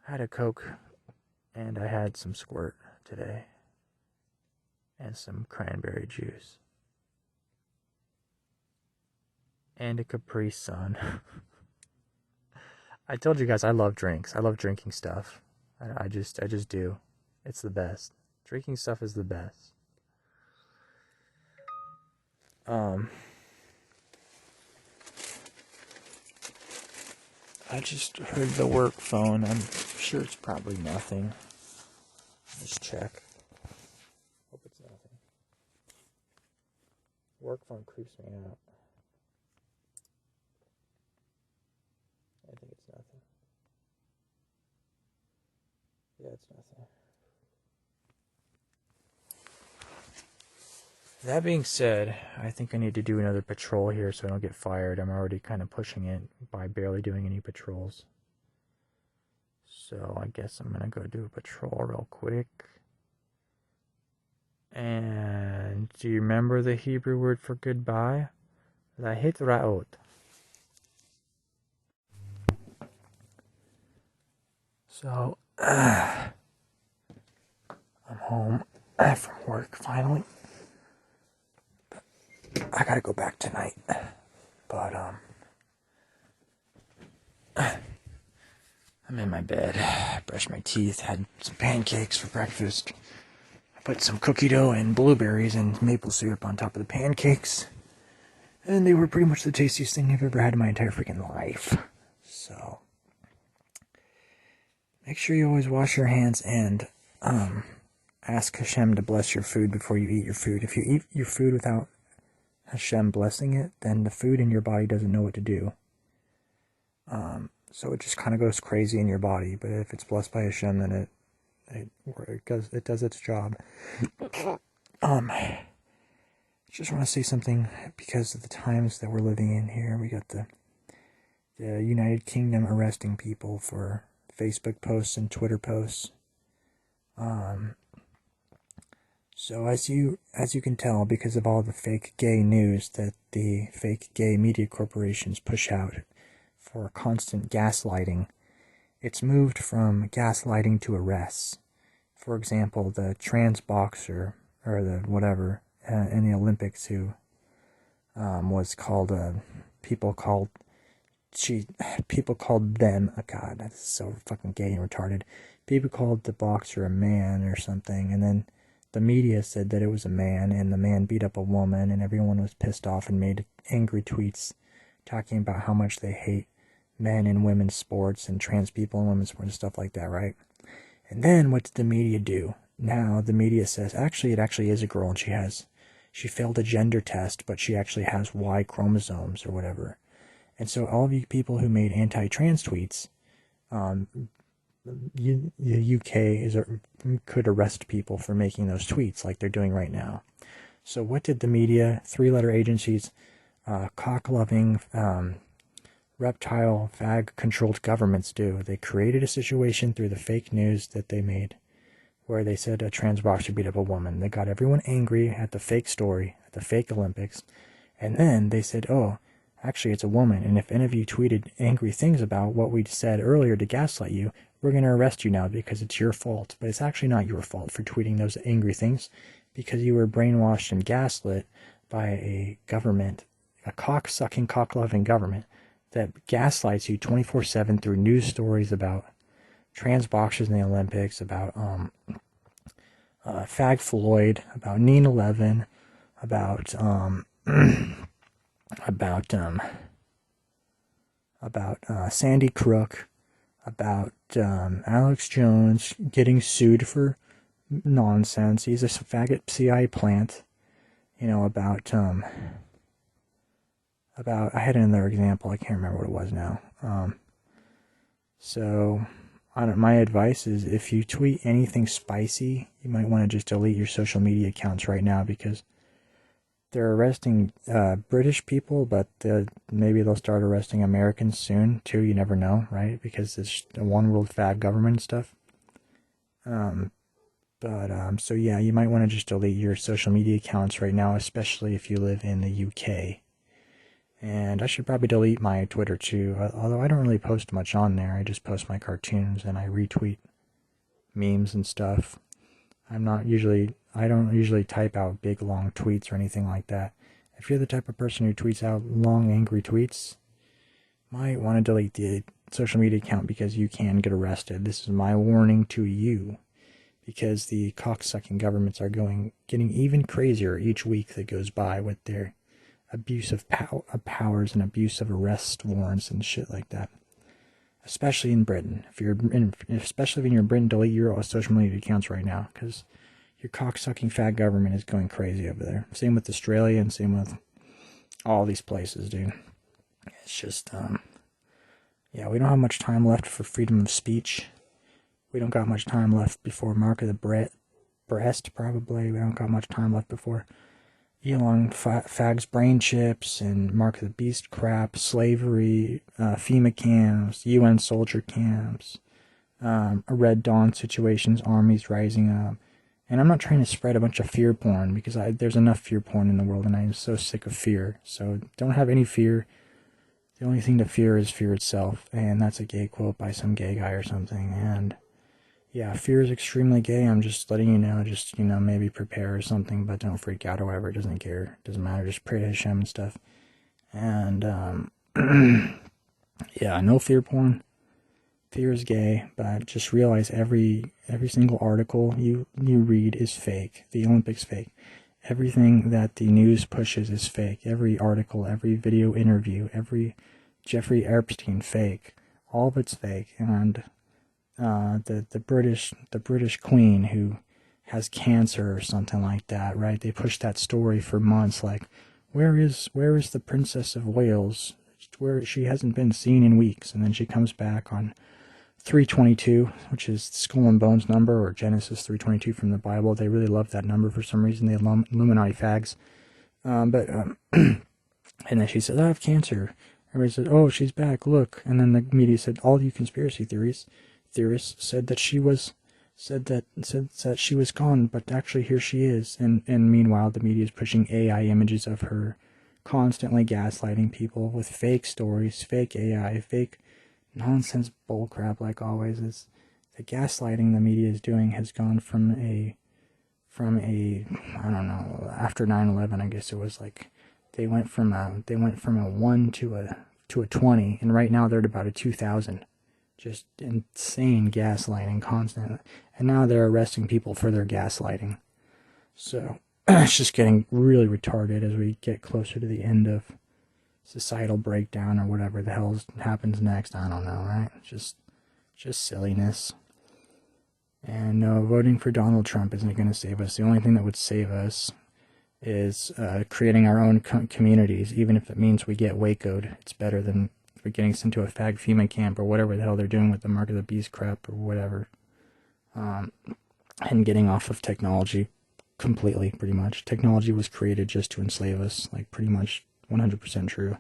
I had a Coke, and I had some Squirt today, and some cranberry juice, and a Capri Sun. I told you guys I love drinks. I love drinking stuff. I just do. It's the best. Drinking stuff is the best. I just heard the work phone. I'm sure it's probably nothing. Just check. Hope it's nothing. Work phone creeps me out. I think it's nothing. Yeah, it's nothing. That being said, I think I need to do another patrol here so I don't get fired. I'm already kind of pushing it by barely doing any patrols. So I guess I'm going to go do a patrol real quick. And do you remember the Hebrew word for goodbye? Lahitraot. So, I'm home from work finally. I gotta go back tonight. But, I'm in my bed. I brushed my teeth, had some pancakes for breakfast. I put some cookie dough and blueberries and maple syrup on top of the pancakes. And they were pretty much the tastiest thing I've ever had in my entire freaking life. So, make sure you always wash your hands and, ask Hashem to bless your food before you eat your food. If you eat your food without Hashem blessing it, then the food in your body doesn't know what to do. So it just kind of goes crazy in your body. But if it's blessed by Hashem, then it does its job. Just want to say something because of the times that we're living in here. We got the United Kingdom arresting people for Facebook posts and Twitter posts. So as you can tell, because of all the fake gay news that the fake gay media corporations push out for constant gaslighting, it's moved from gaslighting to arrests. For example, the trans boxer, or the whatever, in the Olympics who was called, people called them, oh God, that's so fucking gay and retarded. People called the boxer a man or something, and then the media said that it was a man, and the man beat up a woman, and everyone was pissed off and made angry tweets talking about how much they hate men in women's sports and trans people in women's sports and stuff like that, right? And then what did the media do? Now the media says, actually, it actually is a girl, and she failed a gender test, but she actually has Y chromosomes or whatever. And so all of you people who made anti-trans tweets, the UK could arrest people for making those tweets like they're doing right now. So what did the media, three-letter agencies, cock-loving, reptile, fag-controlled governments do? They created a situation through the fake news that they made where they said a trans boxer beat up a woman. They got everyone angry at the fake story, at the fake Olympics, and then they said, oh, actually it's a woman, and if any of you tweeted angry things about what we said earlier to gaslight you, we're going to arrest you now because it's your fault. But it's actually not your fault for tweeting those angry things, because you were brainwashed and gaslit by a government, a cock-sucking, cock-loving government that gaslights you 24/7 through news stories about trans boxers in the Olympics, about Fag Floyd, about 9/11, about Sandy Crook, about Alex Jones getting sued for nonsense. He's a faggot CIA plant. You know, about I had another example. I can't remember what it was now. So my advice is, if you tweet anything spicy, you might want to just delete your social media accounts right now, because they're arresting British people, but maybe they'll start arresting Americans soon too. You never know, right? Because it's a one world fag government and stuff. So yeah, you might want to just delete your social media accounts right now, especially if you live in the UK. And I should probably delete my Twitter too, although I don't really post much on there. I just post my cartoons and I retweet memes and stuff. I don't usually type out big long tweets or anything like that. If you're the type of person who tweets out long angry tweets, you might want to delete the social media account, because you can get arrested. This is my warning to you, because the cocksucking governments are getting even crazier each week that goes by with their abuse of powers and abuse of arrest warrants and shit like that. Especially in Britain. Especially if you're in Britain, delete your social media accounts right now, because your cocksucking fat government is going crazy over there. Same with Australia, and same with all these places, dude. It's just, yeah, we don't have much time left for freedom of speech. We don't got much time left before Mark of the Breast, probably. We don't got much time left before Elon Fag's brain chips and Mark of the Beast crap, slavery, FEMA camps, UN soldier camps, Red Dawn situations, armies rising up, And I'm not trying to spread a bunch of fear porn, because there's enough fear porn in the world, and I'm so sick of fear. So don't have any fear. The only thing to fear is fear itself. And that's a gay quote by some gay guy or something. And yeah, fear is extremely gay. I'm just letting you know, just, maybe prepare or something, but don't freak out or whatever. It doesn't care. It doesn't matter. Just pray to Hashem and stuff. And, yeah, no fear porn. Fear is gay, but just realize every single article you read is fake. The Olympics fake. Everything that the news pushes is fake. Every article, every video interview, every Jeffrey Epstein fake. All of it's fake. And the British Queen who has cancer or something like that, right? They pushed that story for months, like, where is the Princess of Wales? Where she hasn't been seen in weeks, and then she comes back on 322, which is Skull and Bones number, or Genesis 322 from the Bible. They really love that number for some reason. They Illuminati fags. And then she said, I have cancer. Everybody said, oh, she's back, look. And then the media said, all you conspiracy theorists said that she was gone, but actually here she is. And meanwhile, the media is pushing AI images of her, constantly gaslighting people with fake stories, fake AI, fake nonsense bullcrap. Like always, is the gaslighting the media is doing has gone from a I don't know, after 9/11, I guess it was like they went from a 1 to a 20, and right now they're at about a 2,000. Just insane gaslighting constant, and now they're arresting people for their gaslighting. So it's just getting really retarded as we get closer to the end of societal breakdown, or whatever the hell happens next. I don't know, right? Just silliness. And no, voting for Donald Trump isn't going to save us. The only thing that would save us is creating our own communities, even if it means we get Waco'd. It's better than getting sent to a fag FEMA camp, or whatever the hell they're doing with the Mark of the Beast crap, or whatever. And getting off of technology completely, pretty much. Technology was created just to enslave us, like pretty much 100% true.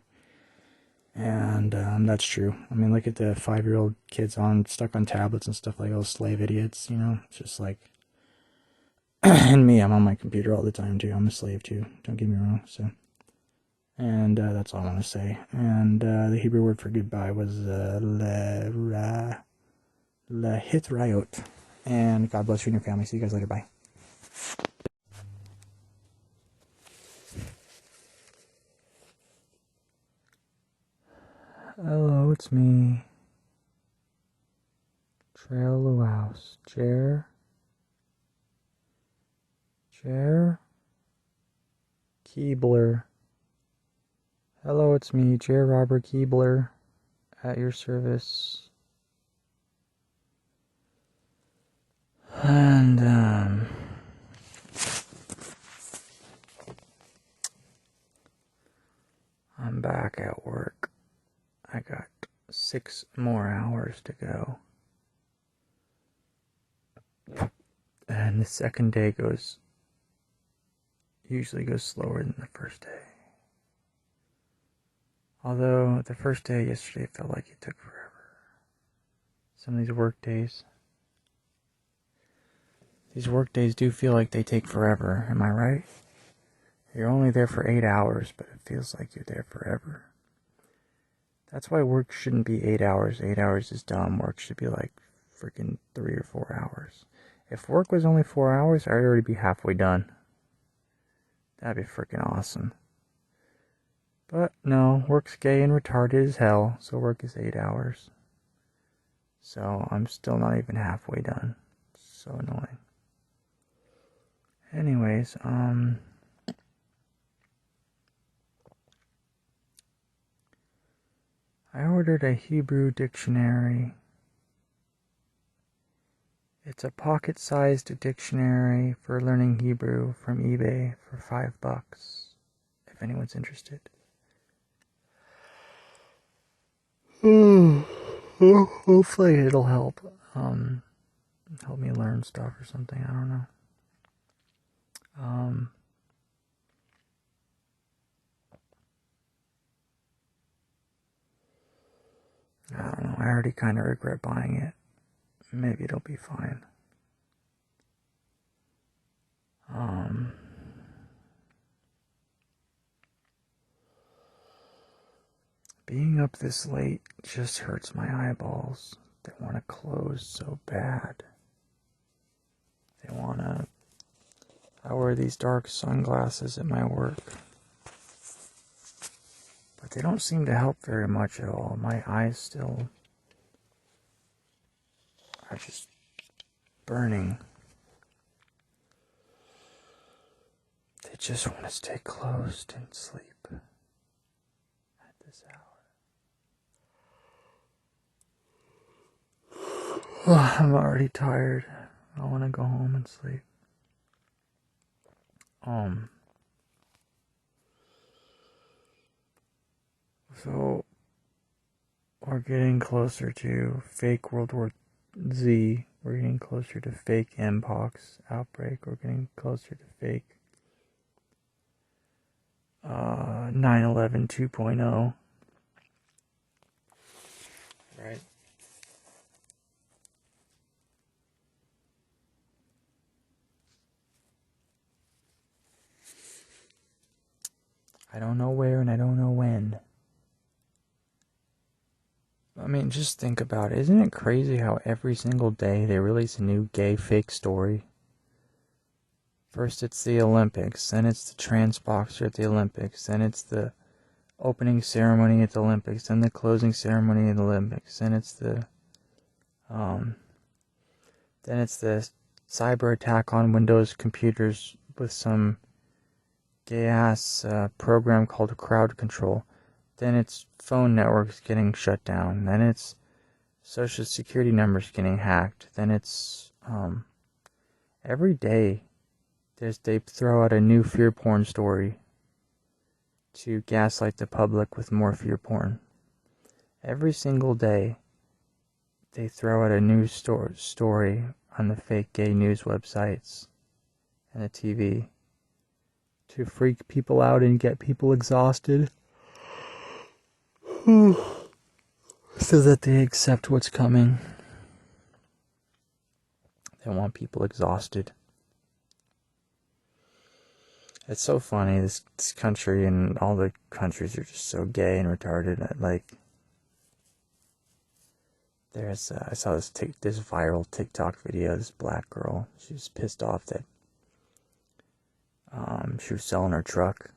And that's true. I mean, look at the 5-year-old kids stuck on tablets and stuff, like those slave idiots, It's just like, and me, I'm on my computer all the time too. I'm a slave too, don't get me wrong. So, and that's all I want to say. And the Hebrew word for goodbye was lahithrayot. And God bless you and your family. See you guys later. Bye. Hello, it's me, Trail Luaus. Chair Keebler. Hello, it's me, Chair Robert Keebler, at your service. And I'm back at work. I got 6 more hours to go. And the second day usually goes slower than the first day. Although the first day yesterday felt like it took forever. Some of these work days do feel like they take forever, am I right? You're only there for 8 hours, but it feels like you're there forever. That's why work shouldn't be 8 hours. 8 hours is dumb. Work should be like freaking 3 or 4 hours. If work was only 4 hours, I'd already be halfway done. That'd be freaking awesome. But no, work's gay and retarded as hell, so work is 8 hours. So I'm still not even halfway done. So annoying. Anyways, I ordered a Hebrew dictionary. It's a pocket-sized dictionary for learning Hebrew from eBay for $5, if anyone's interested. Hopefully it'll help me learn stuff or something. I don't know. I don't know. I already kind of regret buying it. Maybe it'll be fine. Being up this late just hurts my eyeballs. They want to close so bad. I wear these dark sunglasses at my work. But they don't seem to help very much at all. My eyes still are just burning. They just want to stay closed and sleep at this hour. I'm already tired. I want to go home and sleep. So we're getting closer to fake World War Z. We're getting closer to fake Mpox outbreak. We're getting closer to fake 9/11 2.0. Right? I don't know where and I don't know when. I mean, just think about it. Isn't it crazy how every single day they release a new gay fake story? First it's the Olympics, then it's the trans boxer at the Olympics, then it's the opening ceremony at the Olympics, then the closing ceremony at the Olympics, then it's the cyber attack on Windows computers with some gay-ass program called crowd control. Then it's phone networks getting shut down. Then it's social security numbers getting hacked. Then it's every day they throw out a new fear porn story to gaslight the public with more fear porn. Every single day they throw out a new story on the fake gay news websites and the TV to freak people out and get people exhausted so that they accept what's coming. They want people exhausted. It's so funny, this country and all the countries are just so gay and retarded. Like, there's I saw this viral TikTok video. This black girl, she was pissed off that she was selling her truck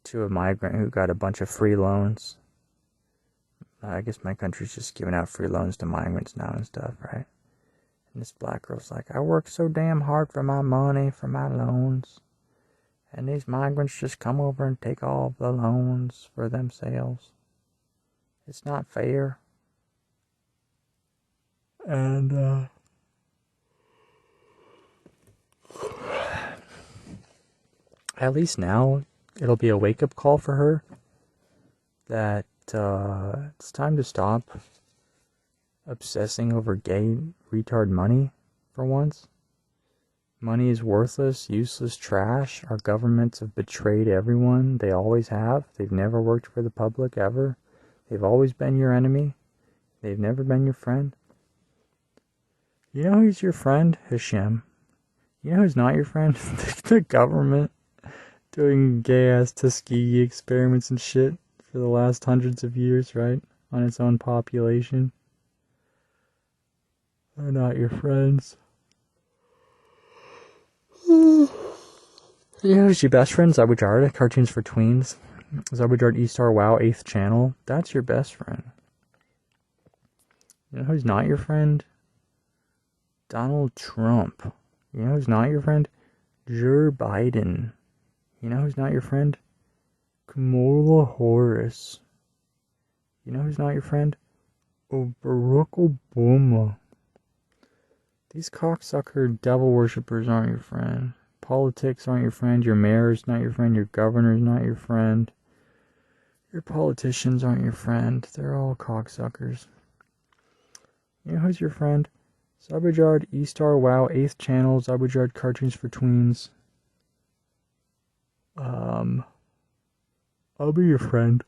to a migrant who got a bunch of free loans. I guess my country's just giving out free loans to migrants now and stuff, right? And this black girl's like, I work so damn hard for my money, for my loans, and these migrants just come over and take all the loans for themselves. It's not fair. And at least now it'll be a wake-up call for her that it's time to stop obsessing over gay retard money for once. Money is worthless, useless trash. Our governments have betrayed everyone. They always have. They've never worked for the public, ever. They've always been your enemy. They've never been your friend. You know who's your friend? Hashem. You know who's not your friend? The government. Doing gay-ass Tuskegee experiments and shit for the last hundreds of years, right? On its own population. They're not your friends. You know who's your best friend? Zabujard, Cartoons for Tweens. Zabujard E-Star WoW 8th channel. That's your best friend. You know who's not your friend? Donald Trump. You know who's not your friend? Joe Biden. You know who's not your friend? Kamala Harris. You know who's not your friend? Barack Obama. These cocksucker devil worshippers aren't your friend. Politics aren't your friend. Your mayor's not your friend. Your governor's not your friend. Your politicians aren't your friend. They're all cocksuckers. You know who's your friend? Zabujard E-Star WoW 8th channel. Zabujard Cartoons for Tweens. I'll be your friend.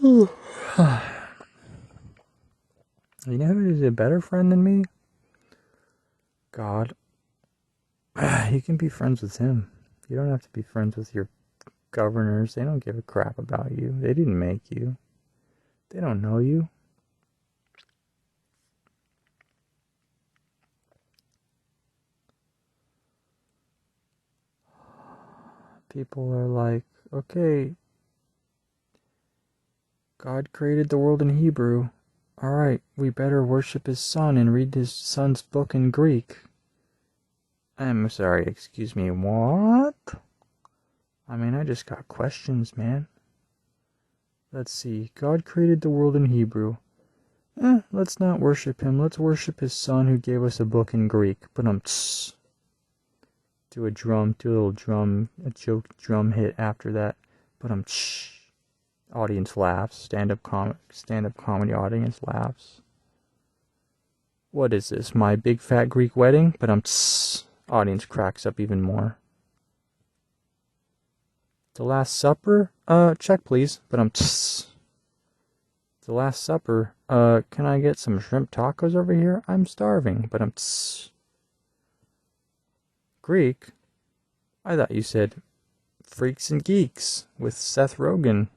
You know who is a better friend than me? God. You can be friends with him. You don't have to be friends with your governors. They don't give a crap about you. They didn't make you. They don't know you. People are like, okay, God created the world in Hebrew. Alright, we better worship his son and read his son's book in Greek. I'm sorry, excuse me, what? I mean, I just got questions, man. Let's see, God created the world in Hebrew. Let's not worship him. Let's worship his son who gave us a book in Greek. But do a little drum, a joke drum hit after that. But audience laughs. Stand-up comedy audience laughs. What is this? My big fat Greek wedding? But audience cracks up even more. The Last Supper? Check please. But The Last Supper? Can I get some shrimp tacos over here? I'm starving. But Greek? I thought you said Freaks and Geeks with Seth Rogen,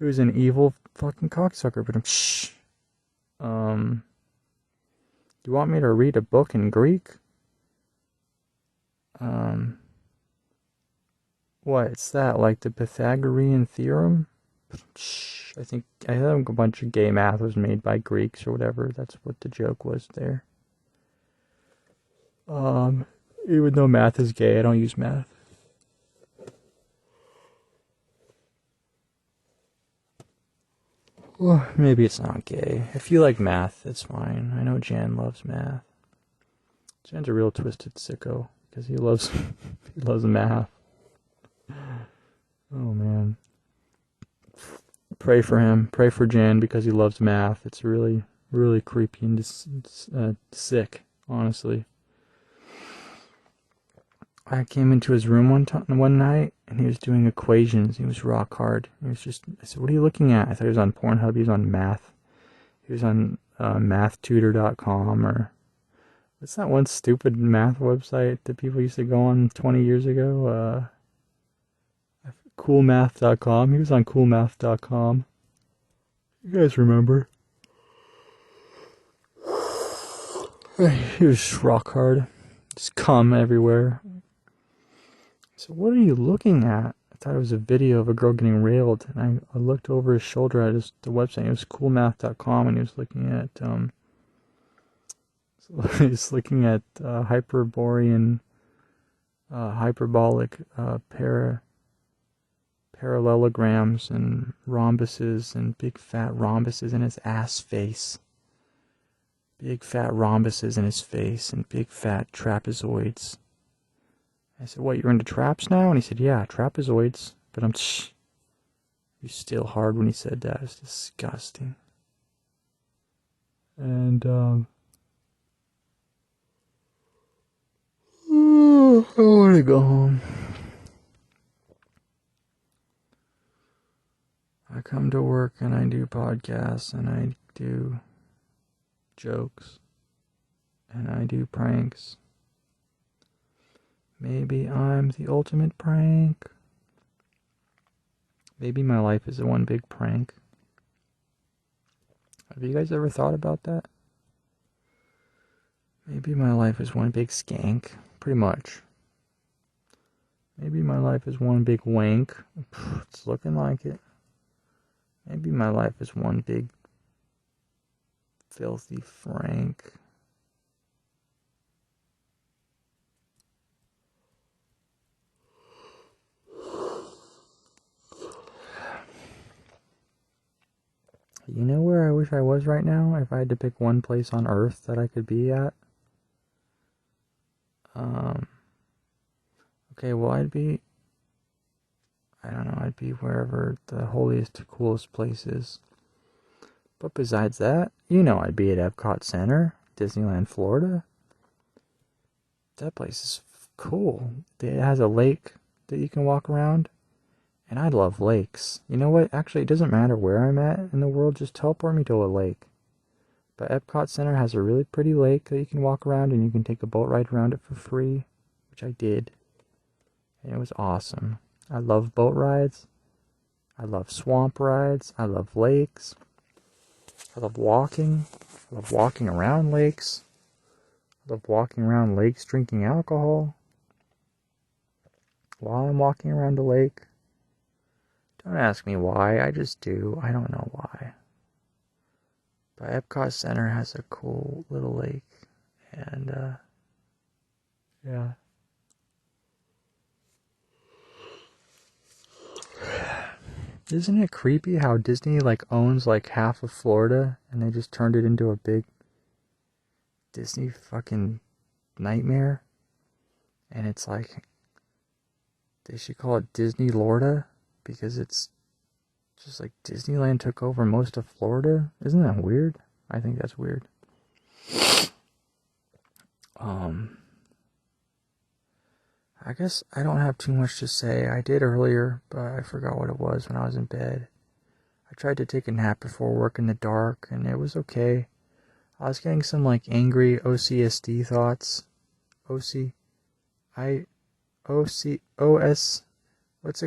who's an evil fucking cocksucker. But you want me to read a book in Greek? What's that, like the Pythagorean theorem? I think a bunch of gay math was made by Greeks or whatever. That's what the joke was there. Even though math is gay, I don't use math. Well, maybe it's not gay. If you like math, it's fine. I know Jan loves math. Jan's a real twisted sicko because he loves math. Oh man. Pray for him. Pray for Jan because he loves math. It's really, really creepy and sick, honestly. I came into his room one night, and he was doing equations. He was rock hard. I said, what are you looking at? I thought he was on Pornhub. He was on math. He was on mathtutor.com, or what's that one stupid math website that people used to go on 20 years ago? Coolmath.com. He was on coolmath.com. You guys remember? He was rock hard. Just cum everywhere. So what are you looking at? I thought it was a video of a girl getting railed, and I looked over his shoulder at the website. It was coolmath.com, and he was looking at hyperbolic parallelograms and rhombuses and big fat rhombuses in his ass face. Big fat rhombuses in his face and big fat trapezoids. I said, what, you're into traps now? And he said, yeah, trapezoids. But he was still hard when he said that. It's disgusting. And, I want to go home. I come to work and I do podcasts and I do jokes and I do pranks. Maybe I'm the ultimate prank. Maybe my life is one big prank. Have you guys ever thought about that? Maybe my life is one big skank. Pretty much. Maybe my life is one big wank. It's looking like it. Maybe my life is one big filthy Frank. You know where I wish I was right now? If I had to pick one place on Earth that I could be at? Okay, well, I'd be wherever the holiest, coolest place is. But besides that, I'd be at Epcot Center, Disneyland, Florida. That place is cool. It has a lake that you can walk around. And I love lakes. You know what? Actually, it doesn't matter where I'm at in the world. Just teleport me to a lake. But Epcot Center has a really pretty lake that you can walk around, and you can take a boat ride around it for free, which I did. And it was awesome. I love boat rides. I love swamp rides. I love lakes. I love walking. I love walking around lakes. I love walking around lakes drinking alcohol while I'm walking around a lake. Don't ask me why, I just do. I don't know why. But Epcot Center has a cool little lake. And, yeah. Isn't it creepy how Disney, like, owns, like, half of Florida, and they just turned it into a big Disney fucking nightmare? And it's like, they should call it Disney Lorda, because it's just like Disneyland took over most of Florida. Isn't that weird? I think that's weird. I guess I don't have too much to say. I did earlier, but I forgot what it was when I was in bed. I tried to take a nap before work in the dark, and it was okay. I was getting some, like, angry OCSD thoughts. what's it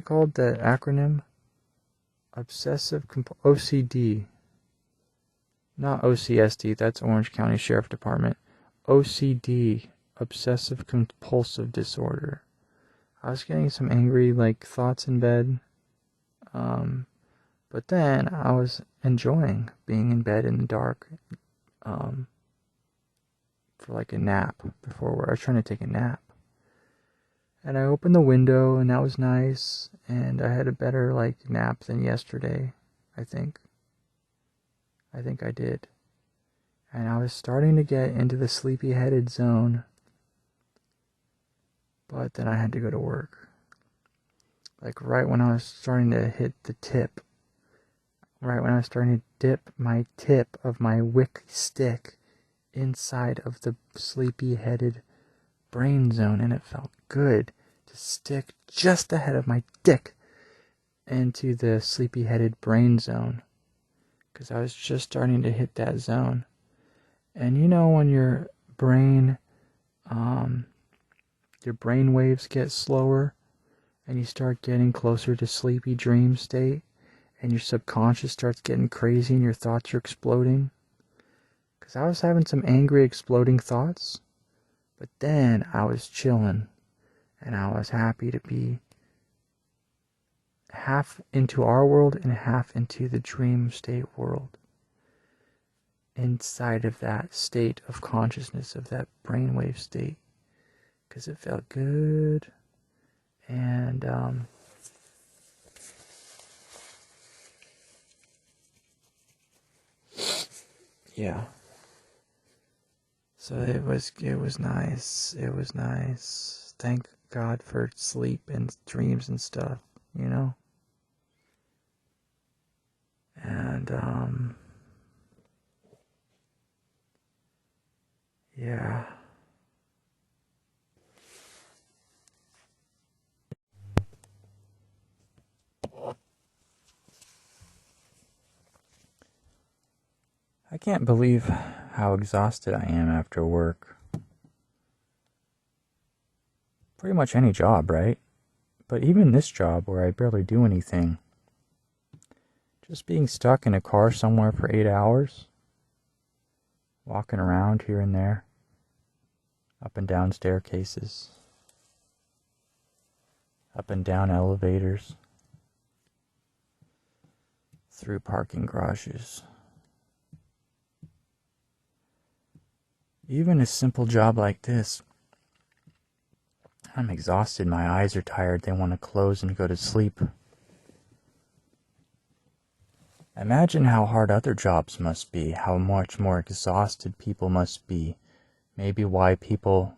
called, the acronym? OCD. Not OCSD, that's Orange County Sheriff Department. OCD, Obsessive Compulsive Disorder. I was getting some angry, like, thoughts in bed. But then I was enjoying being in bed in the dark, for like a nap before work. I was trying to take a nap. And I opened the window, and that was nice. And I had a better, like, nap than yesterday, I think. I think I did. And I was starting to get into the sleepy-headed zone. But then I had to go to work. Like, right when I was starting to hit the tip. Right when I was starting to dip my tip of my wick stick inside of the sleepy-headed brain zone, and it felt good to stick just ahead of my dick into the sleepy-headed brain zone, because I was just starting to hit that zone. And you know, when your brain waves get slower and you start getting closer to sleepy dream state, and your subconscious starts getting crazy and your thoughts are exploding. Because I was having some angry exploding thoughts. But then I was chilling, and I was happy to be half into our world and half into the dream state world. Inside of that state of consciousness, of that brainwave state. Because it felt good. And, yeah. So it was nice. It was nice. Thank God for sleep and dreams and stuff, you know? And, yeah. I can't believe how exhausted I am after work. Pretty much any job, right? But even this job where I barely do anything. Just being stuck in a car somewhere for 8 hours. Walking around here and there. Up and down staircases. Up and down elevators. Through parking garages. Even a simple job like this, I'm exhausted, my eyes are tired, they want to close and go to sleep. Imagine how hard other jobs must be, how much more exhausted people must be. Maybe why people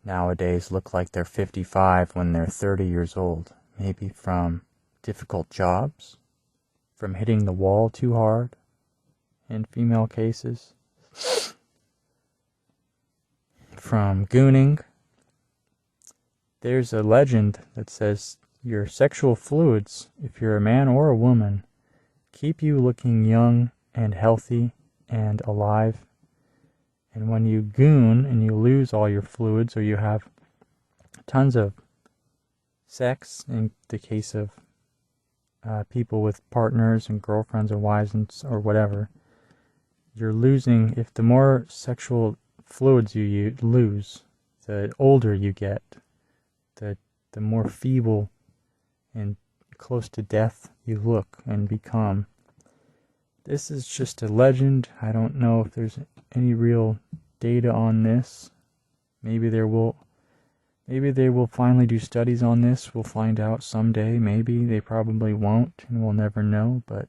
nowadays look like they're 55 when they're 30 years old. Maybe from difficult jobs, from hitting the wall too hard, in female cases. From gooning. There's a legend that says your sexual fluids, if you're a man or a woman, keep you looking young and healthy and alive. And when you goon and you lose all your fluids, or you have tons of sex, in the case of people with partners and girlfriends or wives or whatever, you're losing. If the more sexual fluids you lose, the older you get, the more feeble and close to death you look and become. This is just a legend. I don't know if there's any real data on this. Maybe they will finally do studies on this. We'll find out someday. Maybe they probably won't, and we'll never know. But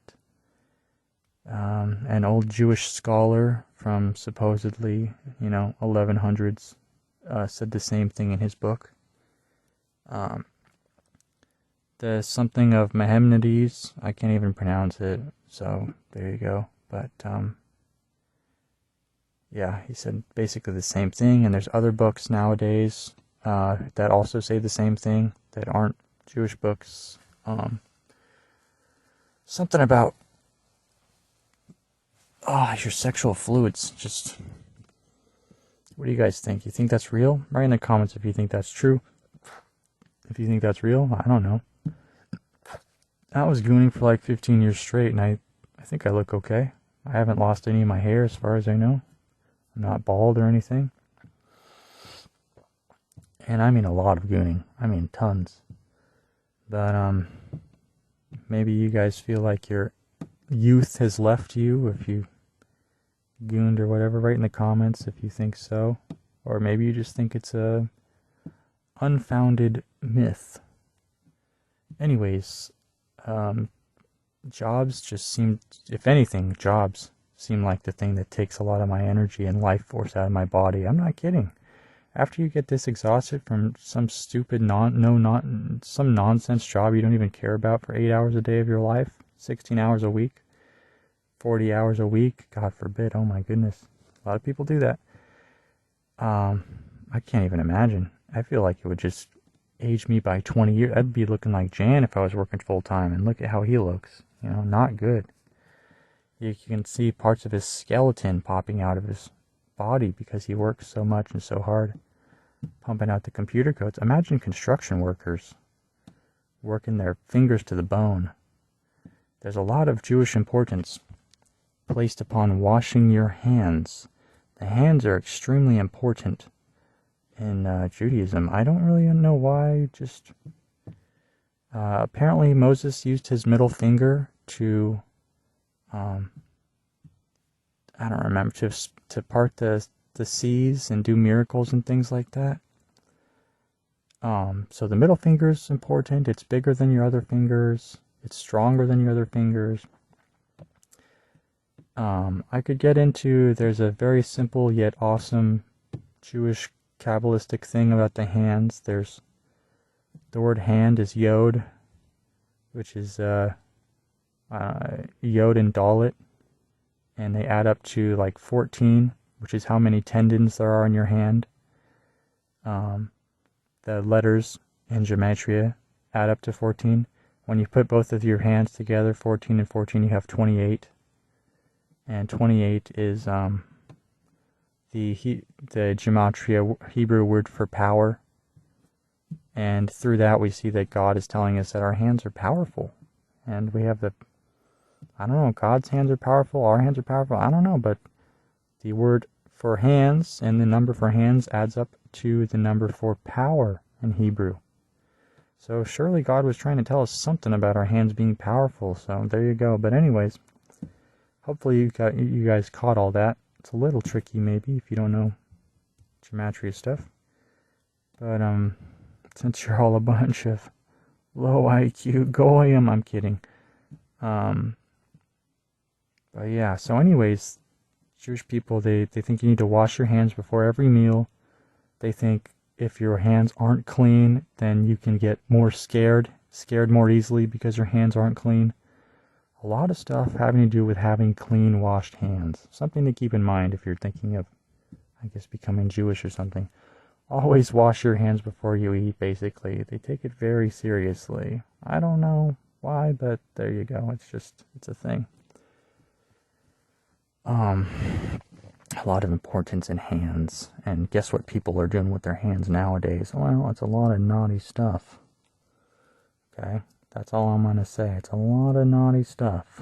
an old Jewish scholar from supposedly 1100s said the same thing in his book. There's something of Mahemnides. I can't even pronounce it, so there you go. But yeah, he said basically the same thing. And there's other books nowadays that also say the same thing that aren't Jewish books. Something about your sexual fluids. Just, what do you guys think? You think that's real? Write in the comments if you think that's true. If you think that's real, I don't know. I was gooning for like 15 years straight, and I think I look okay. I haven't lost any of my hair as far as I know. I'm not bald or anything. And I mean a lot of gooning. I mean tons. But maybe you guys feel like your youth has left you if you gooned or whatever. Write in the comments if you think so. Or maybe you just think it's a unfounded myth. Anyways, jobs just seem, if anything, jobs seem like the thing that takes a lot of my energy and life force out of my body. I'm not kidding. After you get this exhausted from some stupid some nonsense job you don't even care about for 8 hours a day of your life, 16 hours a week, 40 hours a week, God forbid, oh my goodness. A lot of people do that. I can't even imagine. I feel like it would just age me by 20 years. I'd be looking like Jan if I was working full time, and look at how he looks. Not good. You can see parts of his skeleton popping out of his body because he works so much and so hard pumping out the computer codes. Imagine construction workers working their fingers to the bone. There's a lot of Jewish importance placed upon washing your hands. The hands are extremely important in Judaism. I don't really know why. Just apparently Moses used his middle finger to I don't remember, to part the seas and do miracles and things like that. So the middle finger is important. It's bigger than your other fingers. It's stronger than your other fingers. I could get into, there's a very simple yet awesome Jewish Kabbalistic thing about the hands. There's, the word hand is yod, which is yod and dalet, and they add up to like 14, which is how many tendons there are in your hand. The letters in gematria add up to 14. When you put both of your hands together, 14 and 14, you have 28. And 28 is the gematria Hebrew word for power. And through that we see that God is telling us that our hands are powerful. And we have I don't know, God's hands are powerful, our hands are powerful, I don't know, but the word for hands and the number for hands adds up to the number for power in Hebrew. So surely God was trying to tell us something about our hands being powerful, so there you go. But anyways, hopefully you guys caught all that. It's a little tricky maybe if you don't know gematria stuff. But since you're all a bunch of low IQ goyim, I'm kidding. But yeah, so anyways, Jewish people, they think you need to wash your hands before every meal. They think if your hands aren't clean, then you can get more scared more easily because your hands aren't clean. A lot of stuff having to do with having clean, washed hands. Something to keep in mind if you're thinking of, I guess, becoming Jewish or something. Always wash your hands before you eat, basically. They take it very seriously. I don't know why, but there you go. It's a thing. a lot of importance in hands. And guess what people are doing with their hands nowadays? Well, it's a lot of naughty stuff. Okay? That's all I'm going to say. It's a lot of naughty stuff.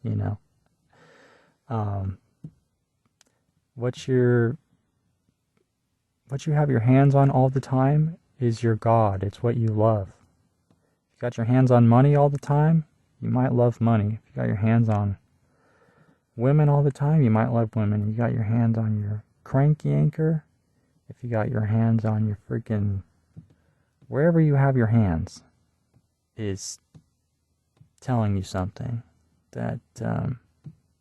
You know? What you have your hands on all the time is your God. It's what you love. If you got your hands on money all the time, you might love money. If you got your hands on women all the time, you might love women. You got your hands on your crank yanker. If you got your hands on your freaking... Wherever you have your hands is telling you something. That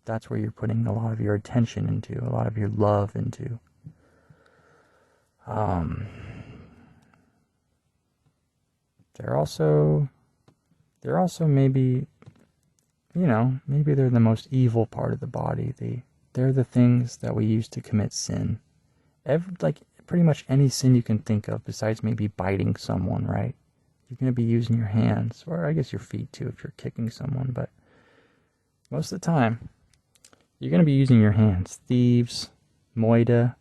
that's where you're putting a lot of your attention into, a lot of your love into. They're also maybe, you know, maybe they're the most evil part of the body. They're the things that we use to commit sin. Like pretty much any sin you can think of, besides maybe biting someone, right? You're going to be using your hands, or I guess your feet too if you're kicking someone, but most of the time, you're going to be using your hands. Thieves, moida,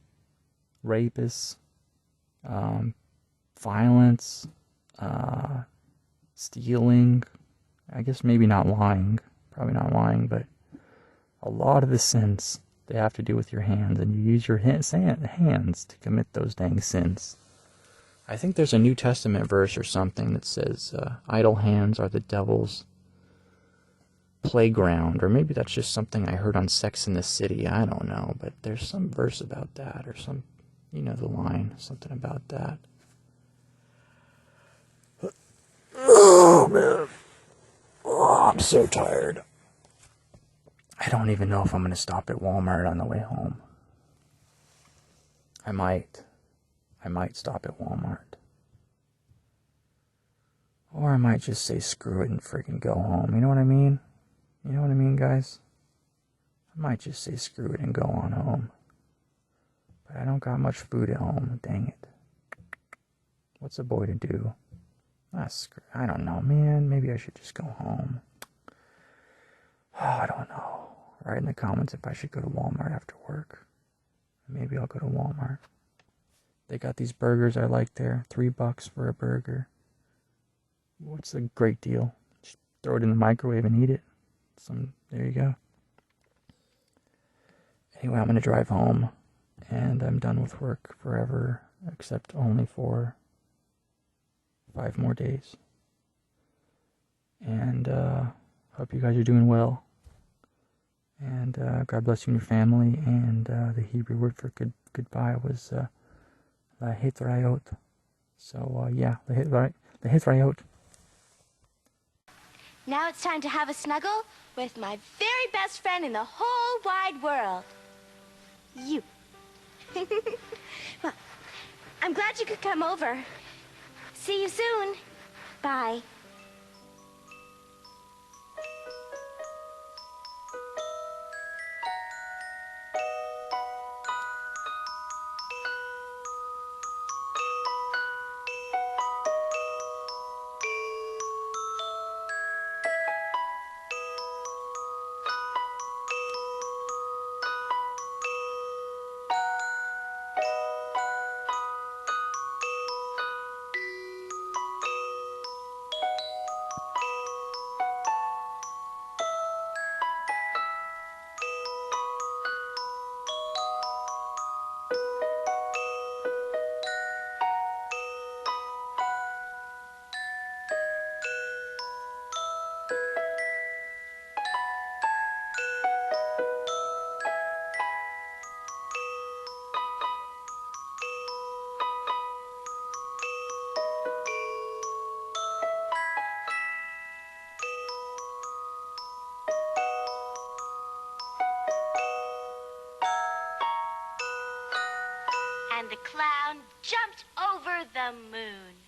rapists, violence, stealing, I guess maybe not lying, probably not lying, but a lot of the sins, they have to do with your hands, and you use your hands to commit those dang sins. I think there's a New Testament verse or something that says, idle hands are the devil's playground, or maybe that's just something I heard on Sex and the City, I don't know, but there's some verse about that, or some, you know the line, something about that. Oh, man. Oh, I'm so tired. I don't even know if I'm going to stop at Walmart on the way home. I might stop at Walmart. Or I might just say screw it and freaking go home. You know what I mean? You know what I mean, guys? I might just say screw it and go on home. But I don't got much food at home. Dang it. What's a boy to do? I don't know, man. Maybe I should just go home. Oh, I don't know. Write in the comments if I should go to Walmart after work. Maybe I'll go to Walmart. They got these burgers I like there. $3 for a burger. What's a great deal? Just throw it in the microwave and eat it. There you go. Anyway, I'm going to drive home. And I'm done with work forever. Except only for 5 more days. And hope you guys are doing well. And God bless you and your family. And the Hebrew word for goodbye was lahitrayot. So yeah, lahitrayot. Now it's time to have a snuggle with my very best friend in the whole wide world. You. Well, I'm glad you could come over. See you soon. Bye. And the clown jumped over the moon.